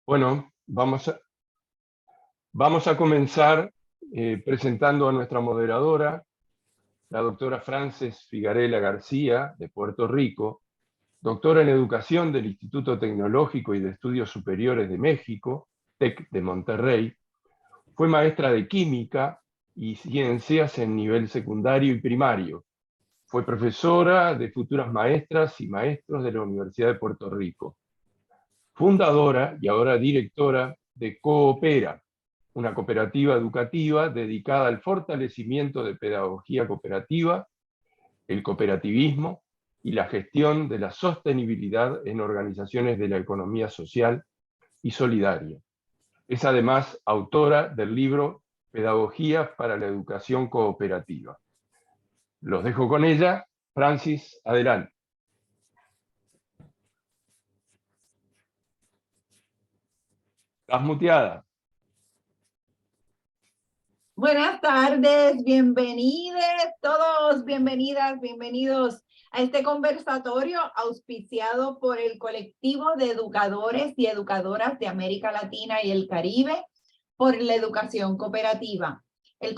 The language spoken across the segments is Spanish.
Bueno, vamos a comenzar presentando a nuestra moderadora, la doctora Frances Figarela García, de Puerto Rico, doctora en Educación del Instituto Tecnológico y de Estudios Superiores de México, TEC de Monterrey. Fue maestra de Química y Ciencias en nivel secundario y primario. Fue profesora de futuras maestras y maestros de la Universidad de Puerto Rico. Fundadora y ahora directora de Coopera, una cooperativa educativa dedicada al fortalecimiento de pedagogía cooperativa, el cooperativismo y la gestión de la sostenibilidad en organizaciones de la economía social y solidaria. Es además autora del libro Pedagogía para la Educación Cooperativa. Los dejo con ella. Francis, adelante. Estás muteada. Buenas tardes, bienvenidos todos, bienvenidas, bienvenidos a este conversatorio auspiciado por el colectivo de educadores y educadoras de América Latina y el Caribe por la educación cooperativa. El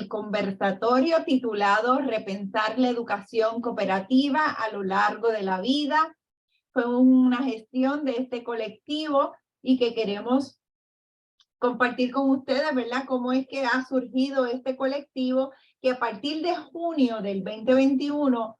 conversatorio titulado Repensar la educación cooperativa a lo largo de la vida fue una gestión de este colectivo y que queremos compartir con ustedes, ¿verdad? Cómo es que ha surgido este colectivo que a partir de junio del 2021,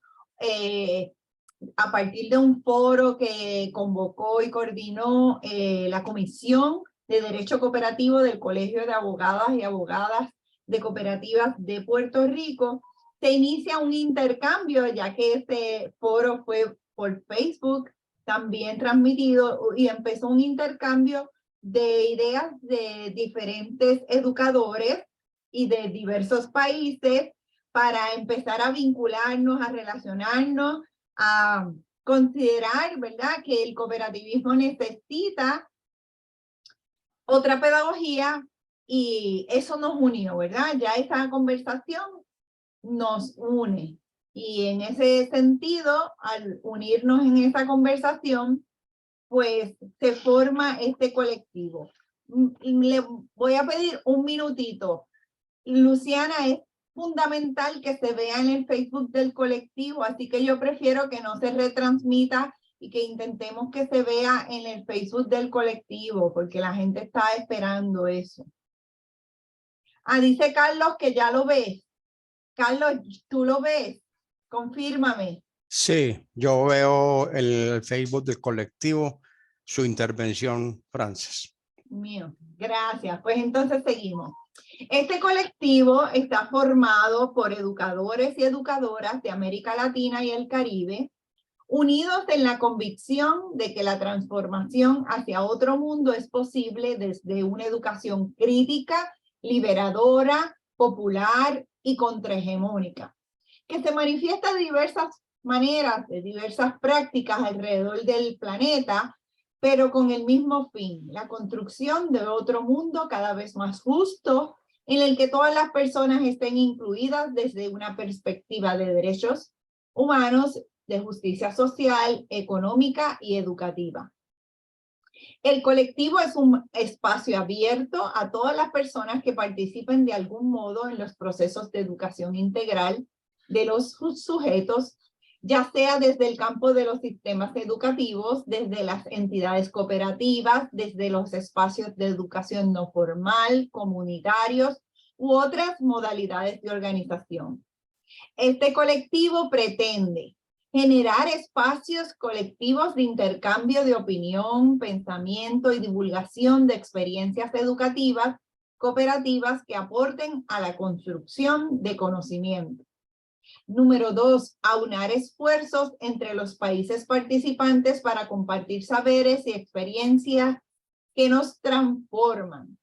a partir de un foro que convocó y coordinó la Comisión de Derecho Cooperativo del Colegio de Abogadas y Abogadas de Cooperativas de Puerto Rico, se inicia un intercambio, ya que este foro fue por Facebook también transmitido, y empezó un intercambio de ideas de diferentes educadores y de diversos países para empezar a vincularnos, a relacionarnos, a considerar, ¿verdad?, que el cooperativismo necesita otra pedagogía, y eso nos unió, ¿verdad? Ya esta conversación nos une. Y en ese sentido, al unirnos en esa conversación, pues se forma este colectivo. Le voy a pedir un minutito. Luciana, es fundamental que se vea en el Facebook del colectivo, así que yo prefiero que no se retransmita y que intentemos que se vea en el Facebook del colectivo, porque la gente está esperando eso. Ah, dice Carlos que ya lo ves. Carlos, ¿tú lo ves? Confírmame. Sí, yo veo el Facebook del colectivo, su intervención, Frances. Mío, gracias. Pues entonces seguimos. Este colectivo está formado por educadores y educadoras de América Latina y el Caribe, unidos en la convicción de que la transformación hacia otro mundo es posible desde una educación crítica, liberadora, popular y contrahegemónica, que se manifiesta de diversas maneras, de diversas prácticas alrededor del planeta, pero con el mismo fin, la construcción de otro mundo cada vez más justo, en el que todas las personas estén incluidas desde una perspectiva de derechos humanos, de justicia social, económica y educativa. El colectivo es un espacio abierto a todas las personas que participen de algún modo en los procesos de educación integral de los sujetos, ya sea desde el campo de los sistemas educativos, desde las entidades cooperativas, desde los espacios de educación no formal, comunitarios u otras modalidades de organización. Este colectivo pretende generar espacios colectivos de intercambio de opinión, pensamiento y divulgación de experiencias educativas cooperativas que aporten a la construcción de conocimiento. Número 2, aunar esfuerzos entre los países participantes para compartir saberes y experiencias que nos transforman.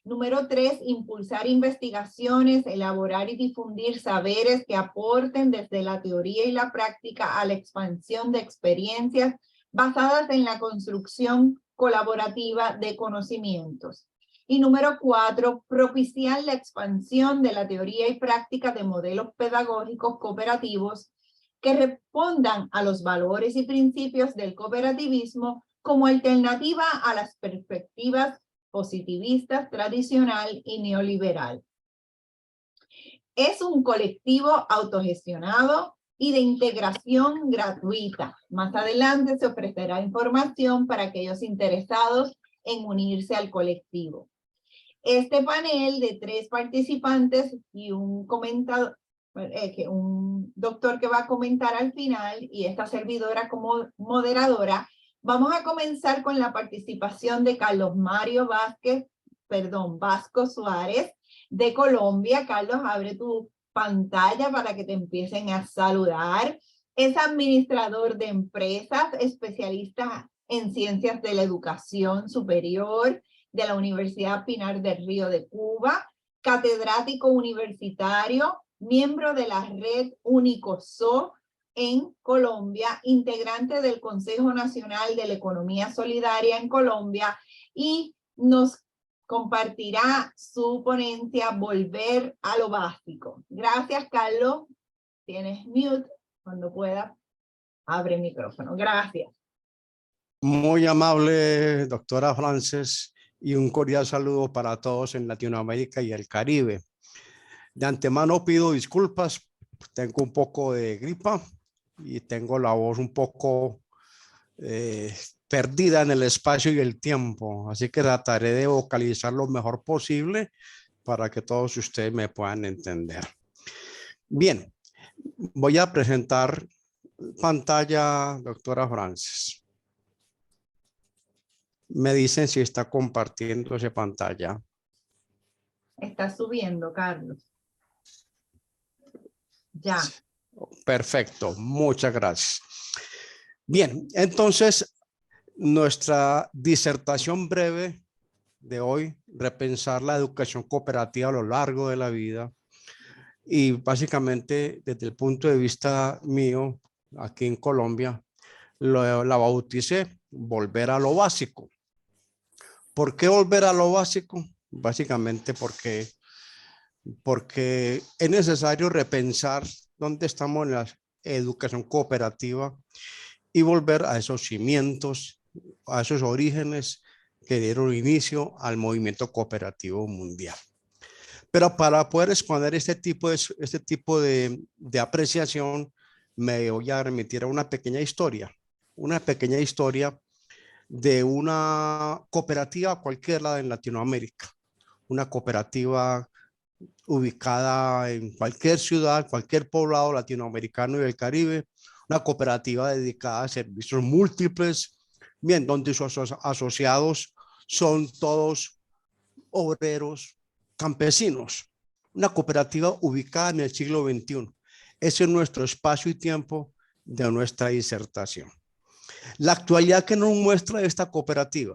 Número 3, impulsar investigaciones, elaborar y difundir saberes que aporten desde la teoría y la práctica a la expansión de experiencias basadas en la construcción colaborativa de conocimientos. Y número 4, propiciar la expansión de la teoría y práctica de modelos pedagógicos cooperativos que respondan a los valores y principios del cooperativismo como alternativa a las perspectivas positivistas, tradicional y neoliberal. Es un colectivo autogestionado y de integración gratuita. Más adelante se ofrecerá información para aquellos interesados en unirse al colectivo. Este panel de 3 participantes y un comentador, un doctor que va a comentar al final, y esta servidora como moderadora, vamos a comenzar con la participación de Carlos Mario Vasco Suárez, de Colombia. Carlos, abre tu pantalla para que te empiecen a saludar. Es administrador de empresas, especialista en ciencias de la educación superior de la Universidad Pinar del Río de Cuba, catedrático universitario, miembro de la red UNICOSO en Colombia, integrante del Consejo Nacional de la Economía Solidaria en Colombia, y nos compartirá su ponencia Volver a lo Básico. Gracias, Carlos. Tienes mute. Cuando pueda, abre el micrófono. Gracias. Muy amable, doctora Frances, y un cordial saludo para todos en Latinoamérica y el Caribe. De antemano pido disculpas, tengo un poco de gripa y tengo la voz un poco perdida en el espacio y el tiempo, así que trataré de vocalizar lo mejor posible para que todos ustedes me puedan entender. Bien, voy a presentar pantalla, doctora Frances. Me dicen si está compartiendo esa pantalla. Está subiendo, Carlos. Ya. Perfecto, muchas gracias. Bien, entonces nuestra disertación breve de hoy, repensar la educación cooperativa a lo largo de la vida, y básicamente desde el punto de vista mío, aquí en Colombia, la bauticé Volver a lo Básico. ¿Por qué volver a lo básico? Básicamente porque es necesario repensar dónde estamos en la educación cooperativa y volver a esos cimientos, a esos orígenes que dieron inicio al movimiento cooperativo mundial. Pero para poder exponer este tipo de apreciación, me voy a remitir a una pequeña historia de una cooperativa cualquiera en Latinoamérica, una cooperativa ubicada en cualquier ciudad, cualquier poblado latinoamericano y del Caribe, una cooperativa dedicada a servicios múltiples, bien, donde sus asociados son todos obreros, campesinos, una cooperativa ubicada en el siglo XXI. Ese es nuestro espacio y tiempo de nuestra disertación. La actualidad que nos muestra esta cooperativa,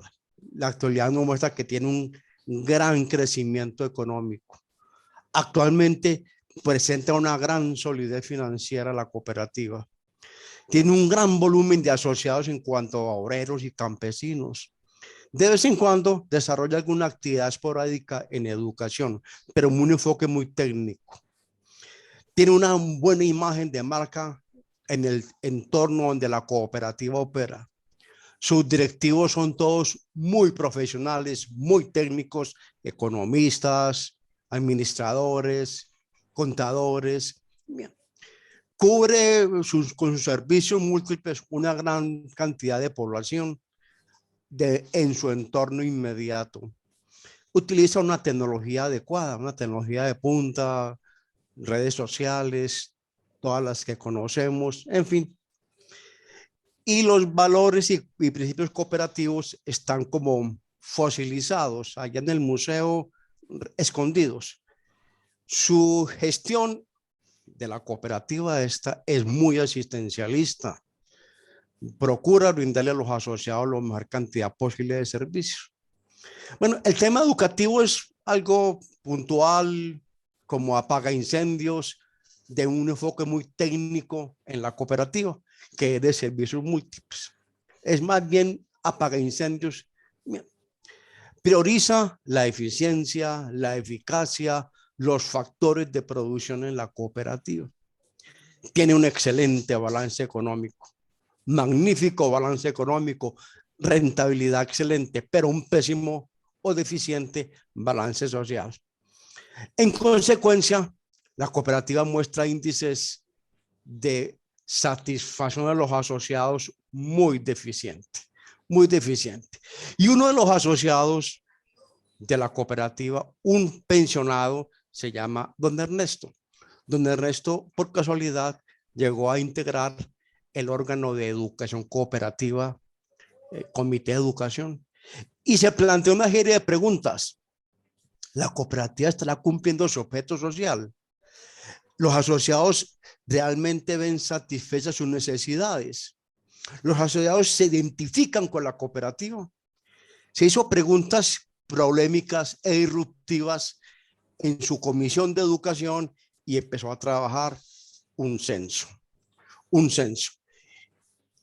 la actualidad nos muestra que tiene un gran crecimiento económico. Actualmente presenta una gran solidez financiera la cooperativa. Tiene un gran volumen de asociados en cuanto a obreros y campesinos. De vez en cuando desarrolla alguna actividad esporádica en educación, pero un enfoque muy técnico. Tiene una buena imagen de marca en el entorno donde la cooperativa opera. Sus directivos son todos muy profesionales, muy técnicos, economistas, administradores, contadores. Bien. Cubre con sus servicios múltiples una gran cantidad de población en su entorno inmediato. Utiliza una tecnología adecuada, una tecnología de punta, redes sociales, todas las que conocemos, en fin. Y los valores y principios cooperativos están como fosilizados allá en el museo, escondidos. Su gestión de la cooperativa esta es muy asistencialista. Procura brindarle a los asociados la mejor cantidad posible de servicios. Bueno, el tema educativo es algo puntual, como apaga incendios, de un enfoque muy técnico en la cooperativa, que es de servicios múltiples. Es más bien apaga incendios. Prioriza la eficiencia, la eficacia, los factores de producción en la cooperativa. Tiene un excelente balance económico, magnífico balance económico, rentabilidad excelente, pero un pésimo o deficiente balance social. En consecuencia, la cooperativa muestra índices de satisfacción de los asociados muy deficiente, muy deficiente. Y uno de los asociados de la cooperativa, un pensionado, se llama don Ernesto. Don Ernesto, por casualidad, llegó a integrar el órgano de educación cooperativa, comité de educación, y se planteó una serie de preguntas. ¿La cooperativa estará cumpliendo su objeto social? ¿Los asociados realmente ven satisfechas sus necesidades? ¿Los asociados se identifican con la cooperativa? Se hizo preguntas polémicas e irruptivas en su comisión de educación y empezó a trabajar un censo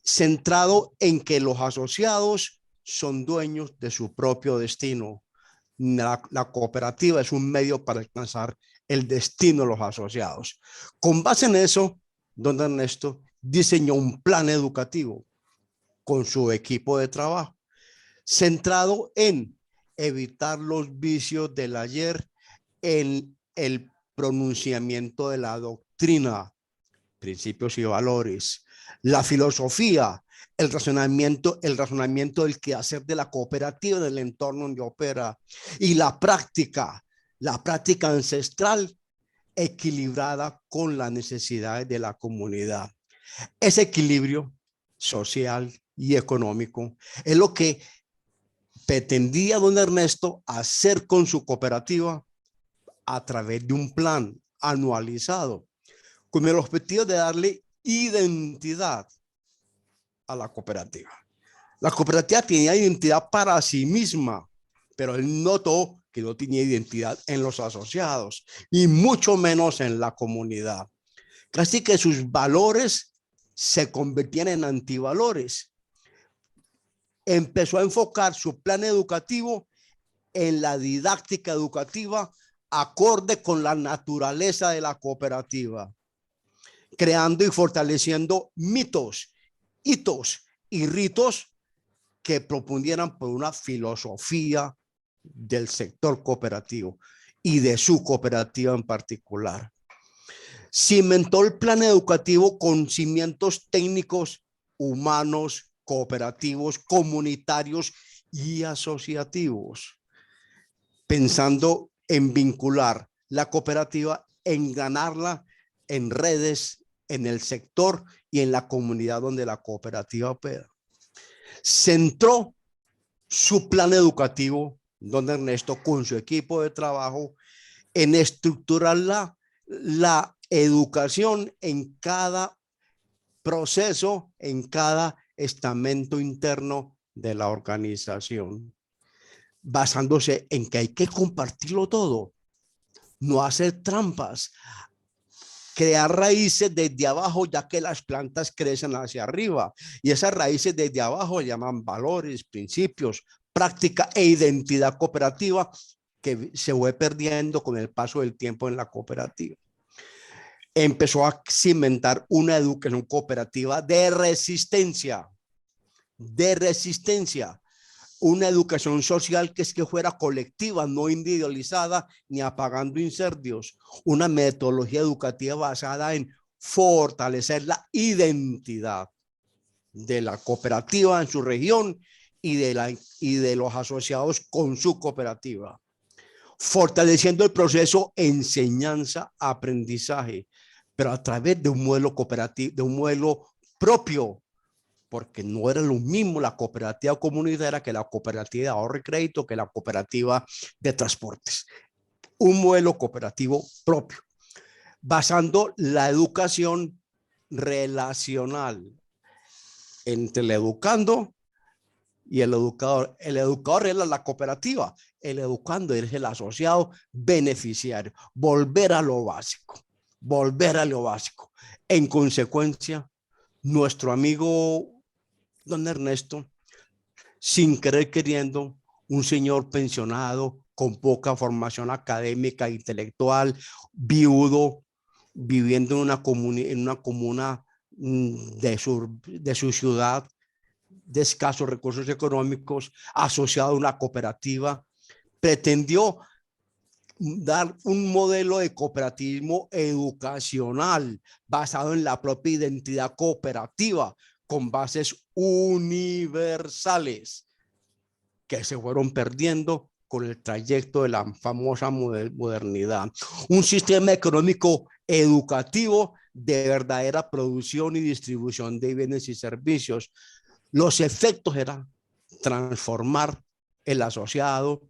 centrado en que los asociados son dueños de su propio destino. La cooperativa es un medio para alcanzar el destino de los asociados. Con base en eso, don Ernesto diseñó un plan educativo con su equipo de trabajo, centrado en evitar los vicios del ayer, en el pronunciamiento de la doctrina, principios y valores, la filosofía, el razonamiento del quehacer de la cooperativa en el entorno donde opera, y la práctica ancestral equilibrada con las necesidades de la comunidad. Ese equilibrio social y económico es lo que pretendía don Ernesto hacer con su cooperativa a través de un plan anualizado, con el objetivo de darle identidad a la cooperativa. La cooperativa tenía identidad para sí misma, pero él notó que no tenía identidad en los asociados y mucho menos en la comunidad. Casi que sus valores se convertían en antivalores. Empezó a enfocar su plan educativo en la didáctica educativa acorde con la naturaleza de la cooperativa, creando y fortaleciendo mitos, hitos y ritos que propusieran por una filosofía del sector cooperativo y de su cooperativa en particular. Cimentó el plan educativo con cimientos técnicos, humanos, cooperativos, comunitarios y asociativos, pensando en vincular la cooperativa, en ganarla en redes, en el sector y en la comunidad donde la cooperativa opera. Centró su plan educativo, don Ernesto, con su equipo de trabajo, en estructurar la educación en cada proceso, en cada estamento interno de la organización, basándose en que hay que compartirlo todo, no hacer trampas, crear raíces desde abajo, ya que las plantas crecen hacia arriba, y esas raíces desde abajo llaman valores, principios, práctica e identidad cooperativa que se fue perdiendo con el paso del tiempo en la cooperativa. Empezó a cimentar una educación cooperativa de resistencia, una educación social que fuera colectiva, no individualizada ni apagando incendios, una metodología educativa basada en fortalecer la identidad de la cooperativa en su región y de los asociados con su cooperativa, fortaleciendo el proceso enseñanza-aprendizaje, pero a través de un modelo cooperativo, de un modelo propio, porque no era lo mismo la cooperativa comunitaria que la cooperativa de ahorro y crédito, que la cooperativa de transportes. Un modelo cooperativo propio, basando la educación relacional entre el educando y el educador. El educador es la cooperativa, el educando es el asociado beneficiario. Volver a lo básico. En consecuencia, nuestro amigo don Ernesto, sin querer queriendo, un señor pensionado con poca formación académica e intelectual, viudo, viviendo en una comuna de su ciudad, de escasos recursos económicos asociado a una cooperativa, pretendió dar un modelo de cooperativismo educacional basado en la propia identidad cooperativa con bases universales que se fueron perdiendo con el trayecto de la famosa modernidad. Un sistema económico educativo de verdadera producción y distribución de bienes y servicios. Los efectos eran transformar el asociado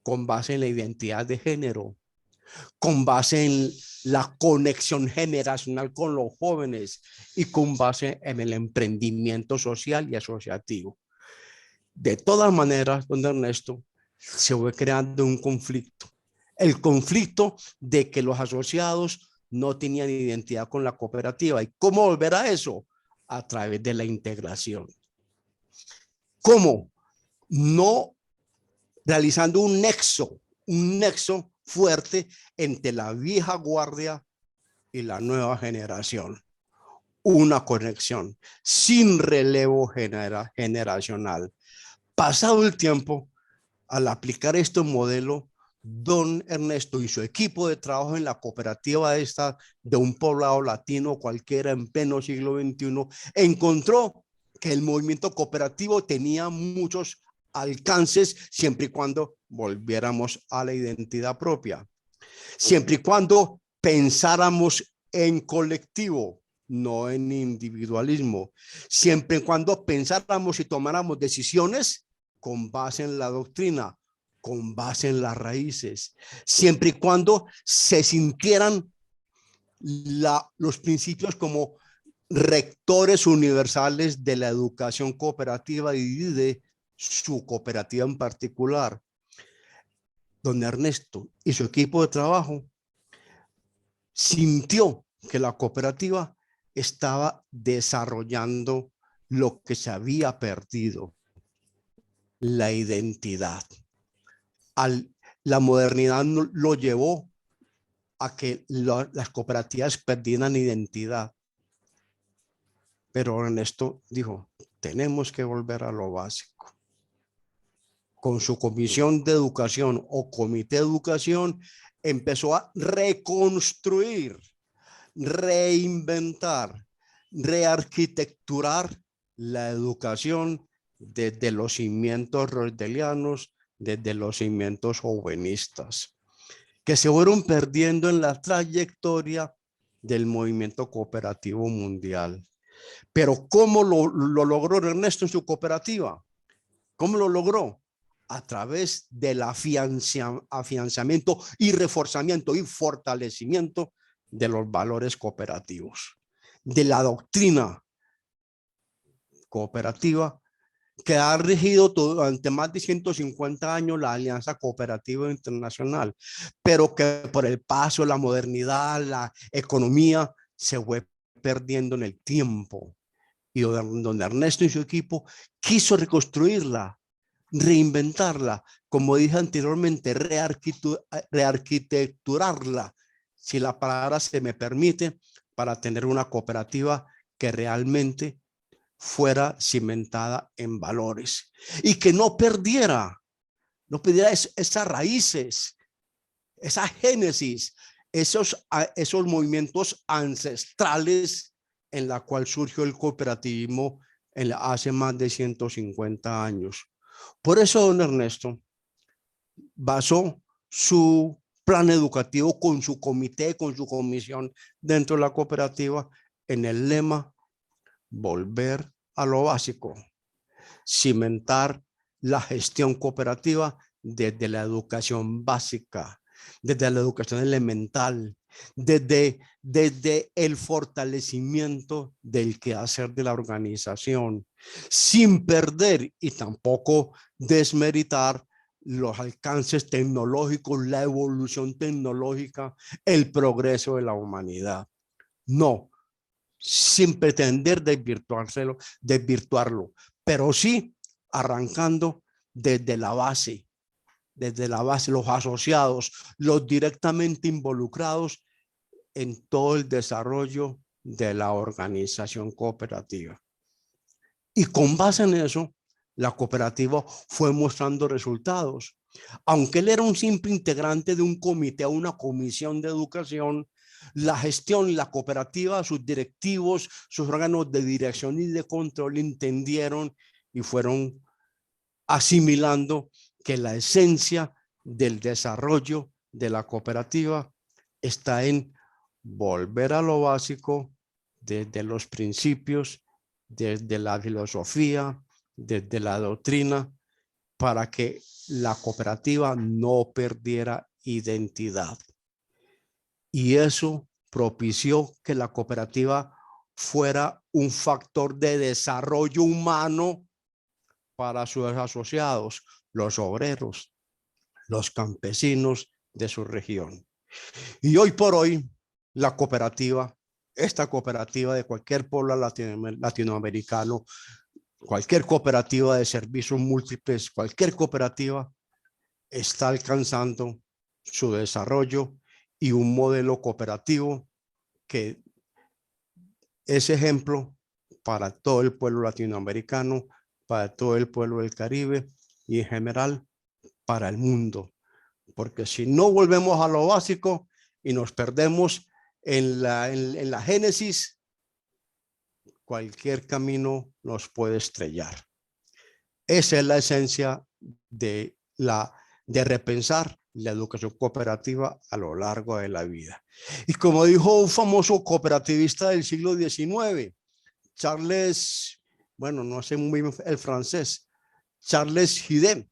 con base en la identidad de género, con base en la conexión generacional con los jóvenes y con base en el emprendimiento social y asociativo. De todas maneras, don Ernesto, se fue creando un conflicto. El conflicto de que los asociados no tenían identidad con la cooperativa. ¿Y cómo volver a eso? A través de la integración. ¿Cómo? No realizando un nexo fuerte entre la vieja guardia y la nueva generación. Una conexión sin relevo generacional. Pasado el tiempo, al aplicar este modelo, don Ernesto y su equipo de trabajo en la cooperativa de un poblado latino cualquiera en pleno siglo XXI, encontró que el movimiento cooperativo tenía muchos alcances siempre y cuando volviéramos a la identidad propia, siempre y cuando pensáramos en colectivo, no en individualismo, siempre y cuando pensáramos y tomáramos decisiones con base en la doctrina, con base en las raíces, siempre y cuando se sintieran los principios como rectores universales de la educación cooperativa y de su cooperativa en particular. Don Ernesto y su equipo de trabajo sintió que la cooperativa estaba desarrollando lo que se había perdido, la identidad. La modernidad lo llevó a que las cooperativas perdieran identidad. Pero Ernesto dijo, tenemos que volver a lo básico. Con su comisión de educación o comité de educación, empezó a reconstruir, reinventar, rearquitecturar la educación desde los cimientos rockefellianos, desde los cimientos jovenistas, que se fueron perdiendo en la trayectoria del movimiento cooperativo mundial. Pero ¿cómo lo logró Ernesto en su cooperativa? ¿Cómo lo logró? A través del afianzamiento y reforzamiento y fortalecimiento de los valores cooperativos, de la doctrina cooperativa que ha regido durante más de 150 años la Alianza Cooperativa Internacional, pero que por el paso de la modernidad, la economía, se fue perdiendo en el tiempo. Y don Ernesto y su equipo quiso reconstruirla, reinventarla, como dije anteriormente, rearquitecturarla, si la palabra se me permite, para tener una cooperativa que realmente fuera cimentada en valores y que no perdiera esas raíces, esa génesis, esos movimientos ancestrales en la cual surgió el cooperativismo hace más de 150 años. Por eso don Ernesto basó su plan educativo con su comité, con su comisión dentro de la cooperativa en el lema volver a lo básico, cimentar la gestión cooperativa desde la educación básica, desde la educación elemental, desde el fortalecimiento del quehacer de la organización, sin perder y tampoco desmeritar los alcances tecnológicos, la evolución tecnológica, el progreso de la humanidad. No, sin pretender desvirtuarlo, pero sí arrancando desde la base, los asociados, los directamente involucrados en todo el desarrollo de la organización cooperativa. Y con base en eso, la cooperativa fue mostrando resultados. Aunque él era un simple integrante de un comité o una comisión de educación, la gestión, la cooperativa, sus directivos, sus órganos de dirección y de control entendieron y fueron asimilando que la esencia del desarrollo de la cooperativa está en volver a lo básico desde los principios, desde la filosofía, desde la doctrina, para que la cooperativa no perdiera identidad. Y eso propició que la cooperativa fuera un factor de desarrollo humano para sus asociados, los obreros, los campesinos de su región. Y hoy por hoy, la cooperativa, esta cooperativa de cualquier pueblo latinoamericano, cualquier cooperativa de servicios múltiples, cualquier cooperativa está alcanzando su desarrollo y un modelo cooperativo que es ejemplo para todo el pueblo latinoamericano, para todo el pueblo del Caribe y en general para el mundo. Porque si no volvemos a lo básico y nos perdemos en la génesis, cualquier camino nos puede estrellar. Esa es la esencia de repensar la educación cooperativa a lo largo de la vida. Y como dijo un famoso cooperativista del siglo XIX, Charles, bueno, no sé muy bien el francés, Charles Hidem,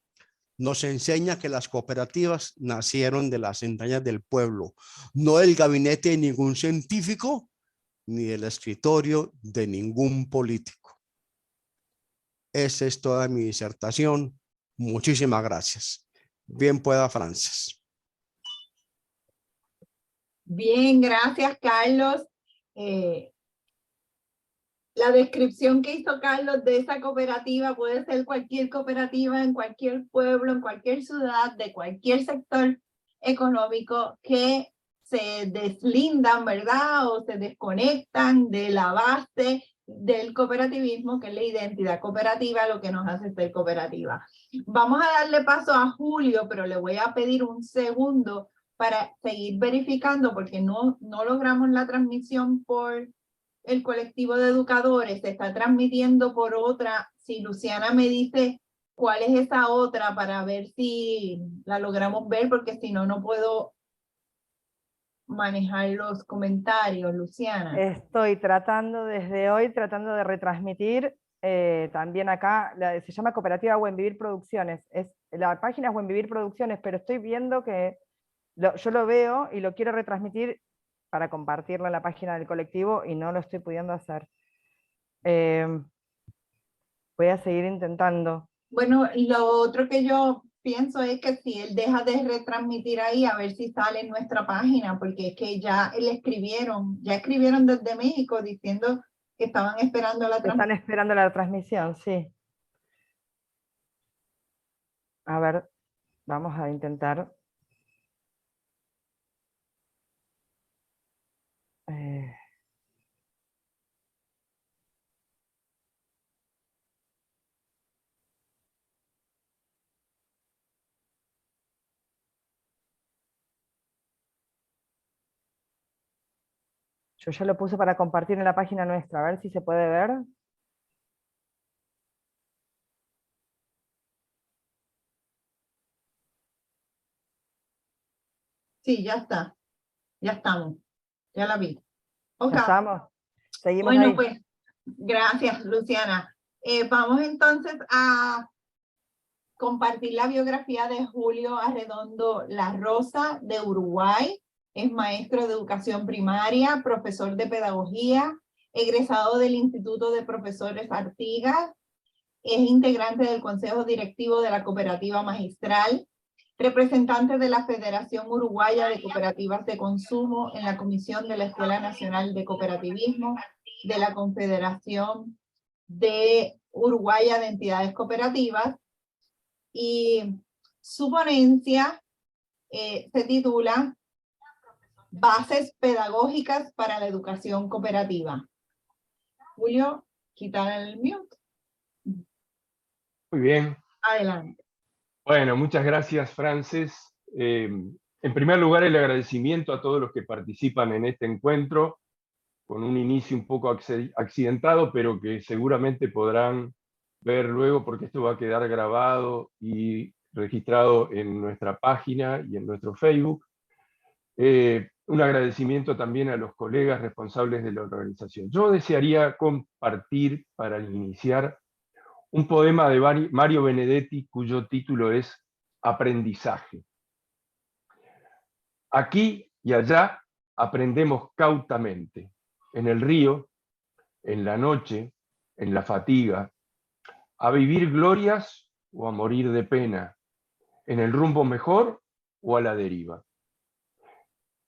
nos enseña que las cooperativas nacieron de las entrañas del pueblo, no del gabinete de ningún científico ni del escritorio de ningún político. Esa es toda mi disertación. Muchísimas gracias. Bien pueda, Frances. Bien, gracias, Carlos. La descripción que hizo Carlos de esa cooperativa puede ser cualquier cooperativa en cualquier pueblo, en cualquier ciudad, de cualquier sector económico que se deslindan, ¿verdad? O se desconectan de la base del cooperativismo, que es la identidad cooperativa, lo que nos hace ser cooperativa. Vamos a darle paso a Julio, pero le voy a pedir un segundo para seguir verificando, porque no logramos la transmisión por el colectivo de educadores, se está transmitiendo por otra. Si Luciana me dice cuál es esa otra para ver si la logramos ver, porque si no, no puedo manejar los comentarios, Luciana. Estoy tratando desde hoy, tratando de retransmitir también acá, se llama Cooperativa Buen Vivir Producciones, la página es Buen Vivir Producciones, pero estoy viendo que yo lo veo y lo quiero retransmitir para compartirlo en la página del colectivo y no lo estoy pudiendo hacer. Voy a seguir intentando. Bueno, lo otro que yo pienso es que si él deja de retransmitir ahí, a ver si sale en nuestra página, porque es que ya escribieron desde México diciendo que estaban esperando la transmisión. Están esperando la transmisión, sí. A ver, vamos a intentar. Yo ya lo puse para compartir en la página nuestra, a ver si se puede ver. Sí, ya está. Ya estamos. Ya la vi. Okay. ¿Ya estamos? Seguimos bueno, ahí. Pues, gracias, Luciana. Vamos entonces a compartir la biografía de Julio Arredondo La Rosa, de Uruguay. Es maestro de educación primaria, profesor de pedagogía, egresado del Instituto de Profesores Artigas, es integrante del Consejo Directivo de la Cooperativa Magistral, representante de la Federación Uruguaya de Cooperativas de Consumo en la Comisión de la Escuela Nacional de Cooperativismo, de la Confederación de Uruguaya de Entidades Cooperativas, y su ponencia se titula Bases Pedagógicas para la Educación Cooperativa. Julio, quitar el mute. Muy bien. Adelante. Bueno, muchas gracias, Frances. En primer lugar, el agradecimiento a todos los que participan en este encuentro, con un inicio un poco accidentado, pero que seguramente podrán ver luego porque esto va a quedar grabado y registrado en nuestra página y en nuestro Facebook. Un agradecimiento también a los colegas responsables de la organización. Yo desearía compartir, para iniciar, un poema de Mario Benedetti, cuyo título es Aprendizaje. Aquí y allá aprendemos cautamente, en el río, en la noche, en la fatiga, a vivir glorias o a morir de pena, en el rumbo mejor o a la deriva.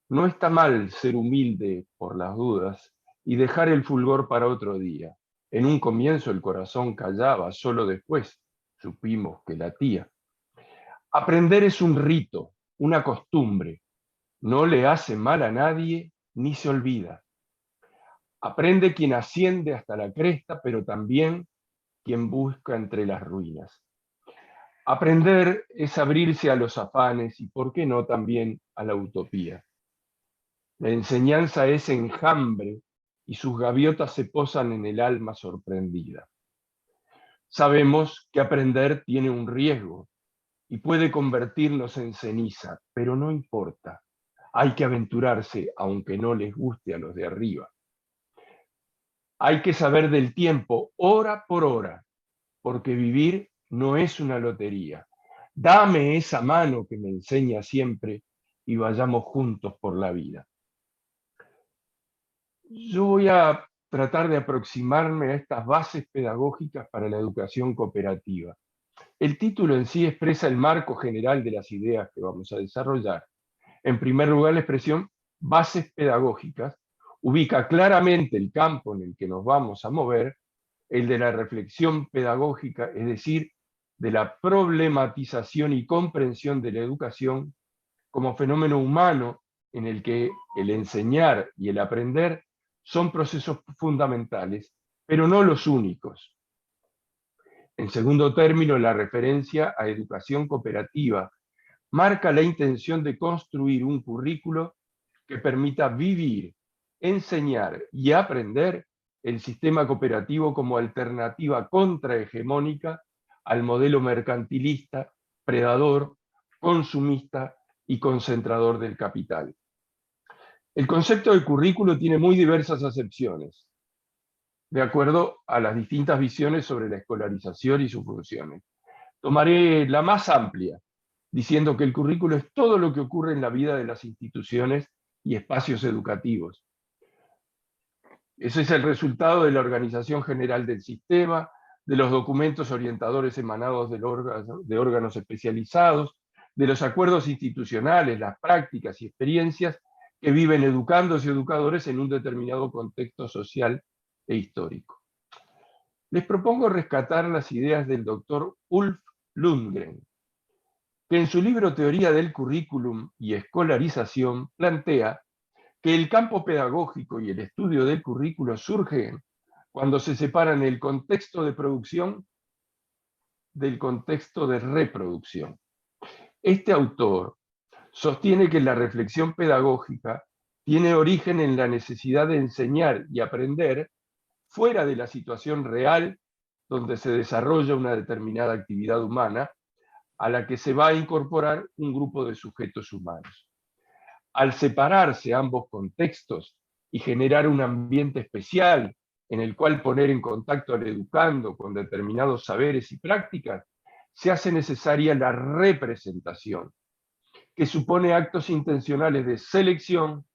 No está mal ser humilde por las dudas y dejar el fulgor para otro día. En un comienzo el corazón callaba, solo después supimos que latía. Aprender es un rito, una costumbre. No le hace mal a nadie ni se olvida. Aprende quien asciende hasta la cresta, pero también quien busca entre las ruinas. Aprender es abrirse a los afanes y, por qué no, también a la utopía. La enseñanza es enjambre y sus gaviotas se posan en el alma sorprendida. Sabemos que aprender tiene un riesgo y puede convertirnos en ceniza, pero no importa. Hay que aventurarse aunque no les guste a los de arriba. Hay que saber del tiempo hora por hora, porque vivir no es una lotería. Dame esa mano que me enseña siempre y vayamos juntos por la vida. Yo voy a tratar de aproximarme a estas bases pedagógicas para la educación cooperativa. El título en sí expresa el marco general de las ideas que vamos a desarrollar. En primer lugar, la expresión bases pedagógicas ubica claramente el campo en el que nos vamos a mover, el de la reflexión pedagógica, es decir, de la problematización y comprensión de la educación como fenómeno humano en el que el enseñar y el aprender son procesos fundamentales, pero no los únicos. En segundo término, la referencia a educación cooperativa marca la intención de construir un currículo que permita vivir, enseñar y aprender el sistema cooperativo como alternativa contrahegemónica al modelo mercantilista, predador, consumista y concentrador del capital. El concepto de currículo tiene muy diversas acepciones, de acuerdo a las distintas visiones sobre la escolarización y sus funciones. Tomaré la más amplia, diciendo que el currículo es todo lo que ocurre en la vida de las instituciones y espacios educativos. Ese es el resultado de la organización general del sistema, de los documentos orientadores emanados de órganos especializados, de los acuerdos institucionales, las prácticas y experiencias que viven educandos y educadores en un determinado contexto social e histórico. Les propongo rescatar las ideas del doctor Ulf Lundgren, que en su libro Teoría del Currículum y Escolarización plantea que el campo pedagógico y el estudio del currículo surgen cuando se separan el contexto de producción del contexto de reproducción. Este autor sostiene que la reflexión pedagógica tiene origen en la necesidad de enseñar y aprender fuera de la situación real donde se desarrolla una determinada actividad humana a la que se va a incorporar un grupo de sujetos humanos. Al separarse ambos contextos y generar un ambiente especial en el cual poner en contacto al educando con determinados saberes y prácticas, se hace necesaria la representación, que supone actos intencionales de selección,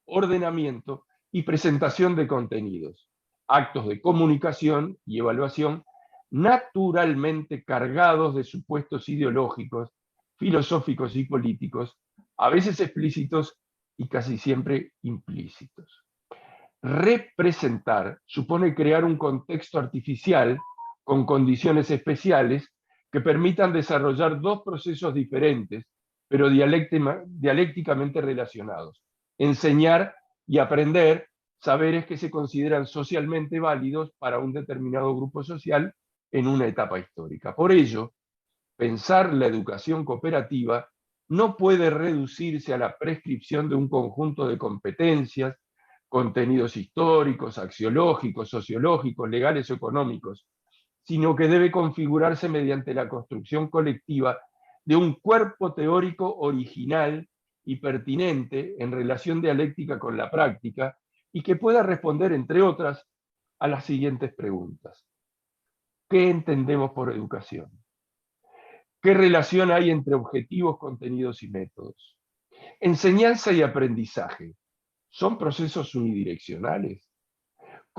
ordenamiento y presentación de contenidos, actos de comunicación y evaluación naturalmente cargados de supuestos ideológicos, filosóficos y políticos, a veces explícitos y casi siempre implícitos. Representar supone crear un contexto artificial con condiciones especiales que permitan desarrollar dos procesos diferentes, pero dialécticamente relacionados. Enseñar y aprender saberes que se consideran socialmente válidos para un determinado grupo social en una etapa histórica. Por ello, pensar la educación cooperativa no puede reducirse a la prescripción de un conjunto de competencias, contenidos históricos, axiológicos, sociológicos, legales o económicos, sino que debe configurarse mediante la construcción colectiva de un cuerpo teórico original y pertinente en relación dialéctica con la práctica y que pueda responder, entre otras, a las siguientes preguntas. ¿Qué entendemos por educación? ¿Qué relación hay entre objetivos, contenidos y métodos? Enseñanza y aprendizaje, ¿son procesos unidireccionales?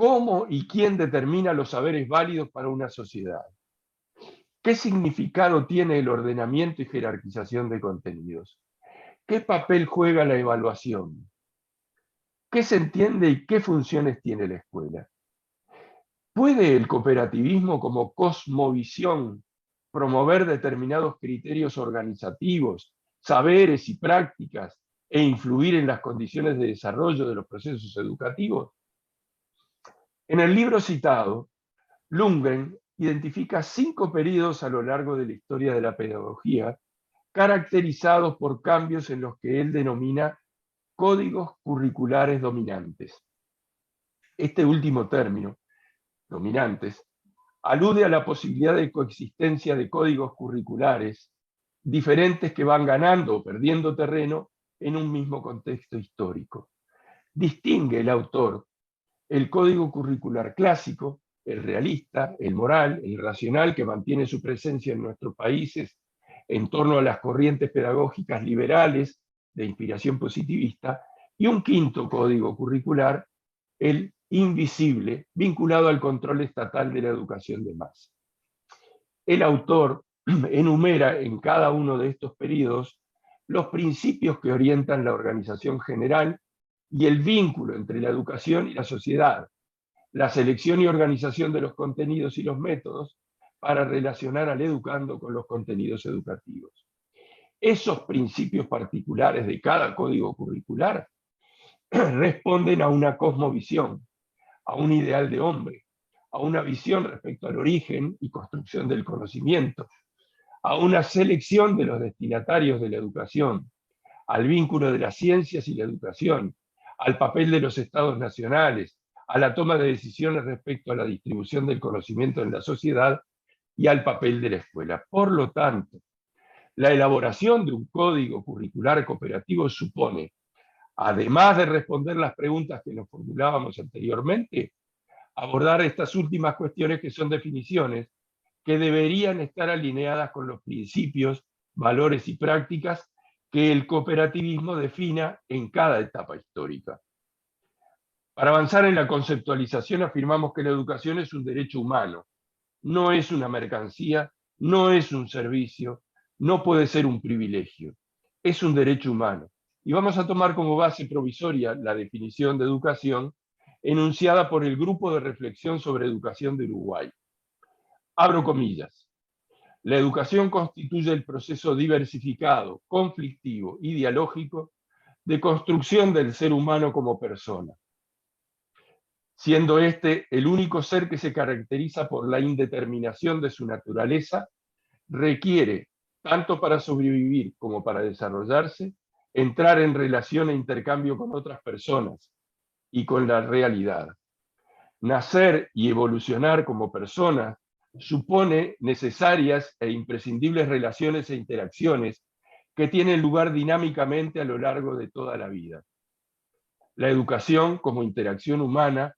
¿Cómo y quién determina los saberes válidos para una sociedad? ¿Qué significado tiene el ordenamiento y jerarquización de contenidos? ¿Qué papel juega la evaluación? ¿Qué se entiende y qué funciones tiene la escuela? ¿Puede el cooperativismo como cosmovisión promover determinados criterios organizativos, saberes y prácticas e influir en las condiciones de desarrollo de los procesos educativos? En el libro citado, Lundgren identifica 5 períodos a lo largo de la historia de la pedagogía, caracterizados por cambios en los que él denomina códigos curriculares dominantes. Este último término, dominantes, alude a la posibilidad de coexistencia de códigos curriculares diferentes que van ganando o perdiendo terreno en un mismo contexto histórico. Distingue el autor el código curricular clásico, el realista, el moral, el racional, que mantiene su presencia en nuestros países en torno a las corrientes pedagógicas liberales de inspiración positivista, y un quinto código curricular, el invisible, vinculado al control estatal de la educación de masa. El autor enumera en cada uno de estos periodos los principios que orientan la organización general y el vínculo entre la educación y la sociedad, la selección y organización de los contenidos y los métodos para relacionar al educando con los contenidos educativos. Esos principios particulares de cada código curricular responden a una cosmovisión, a un ideal de hombre, a una visión respecto al origen y construcción del conocimiento, a una selección de los destinatarios de la educación, al vínculo de las ciencias y la educación, al papel de los estados nacionales, a la toma de decisiones respecto a la distribución del conocimiento en la sociedad y al papel de la escuela. Por lo tanto, la elaboración de un código curricular cooperativo supone, además de responder las preguntas que nos formulábamos anteriormente, abordar estas últimas cuestiones que son definiciones que deberían estar alineadas con los principios, valores y prácticas que el cooperativismo defina en cada etapa histórica. Para avanzar en la conceptualización afirmamos que la educación es un derecho humano, no es una mercancía, no es un servicio, no puede ser un privilegio, es un derecho humano. Y vamos a tomar como base provisoria la definición de educación enunciada por el Grupo de Reflexión sobre Educación de Uruguay. Abro comillas. La educación constituye el proceso diversificado, conflictivo y dialógico de construcción del ser humano como persona, siendo este el único ser que se caracteriza por la indeterminación de su naturaleza, requiere, tanto para sobrevivir como para desarrollarse, entrar en relación e intercambio con otras personas y con la realidad. Nacer y evolucionar como persona supone necesarias e imprescindibles relaciones e interacciones que tienen lugar dinámicamente a lo largo de toda la vida. La educación, como interacción humana,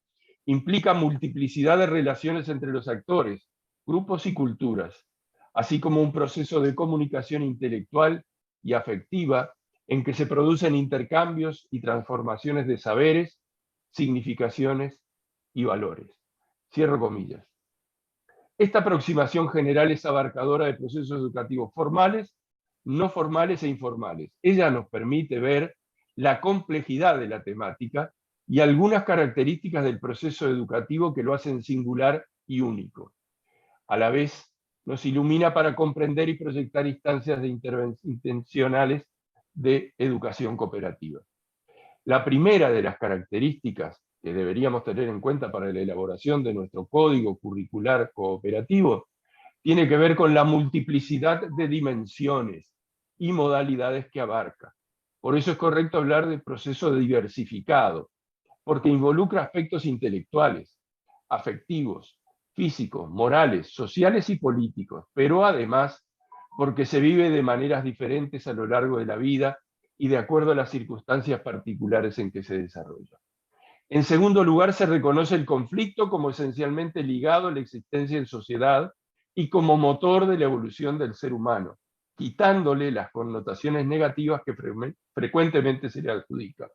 implica multiplicidad de relaciones entre los actores, grupos y culturas, así como un proceso de comunicación intelectual y afectiva en que se producen intercambios y transformaciones de saberes, significaciones y valores. Cierro comillas. Esta aproximación general es abarcadora de procesos educativos formales, no formales e informales. Ella nos permite ver la complejidad de la temática y algunas características del proceso educativo que lo hacen singular y único. A la vez, nos ilumina para comprender y proyectar instancias intencionales de educación cooperativa. La primera de las características que deberíamos tener en cuenta para la elaboración de nuestro código curricular cooperativo, tiene que ver con la multiplicidad de dimensiones y modalidades que abarca. Por eso es correcto hablar de proceso diversificado, porque involucra aspectos intelectuales, afectivos, físicos, morales, sociales y políticos, pero además porque se vive de maneras diferentes a lo largo de la vida y de acuerdo a las circunstancias particulares en que se desarrolla. En segundo lugar, se reconoce el conflicto como esencialmente ligado a la existencia en sociedad y como motor de la evolución del ser humano, quitándole las connotaciones negativas que frecuentemente se le adjudican.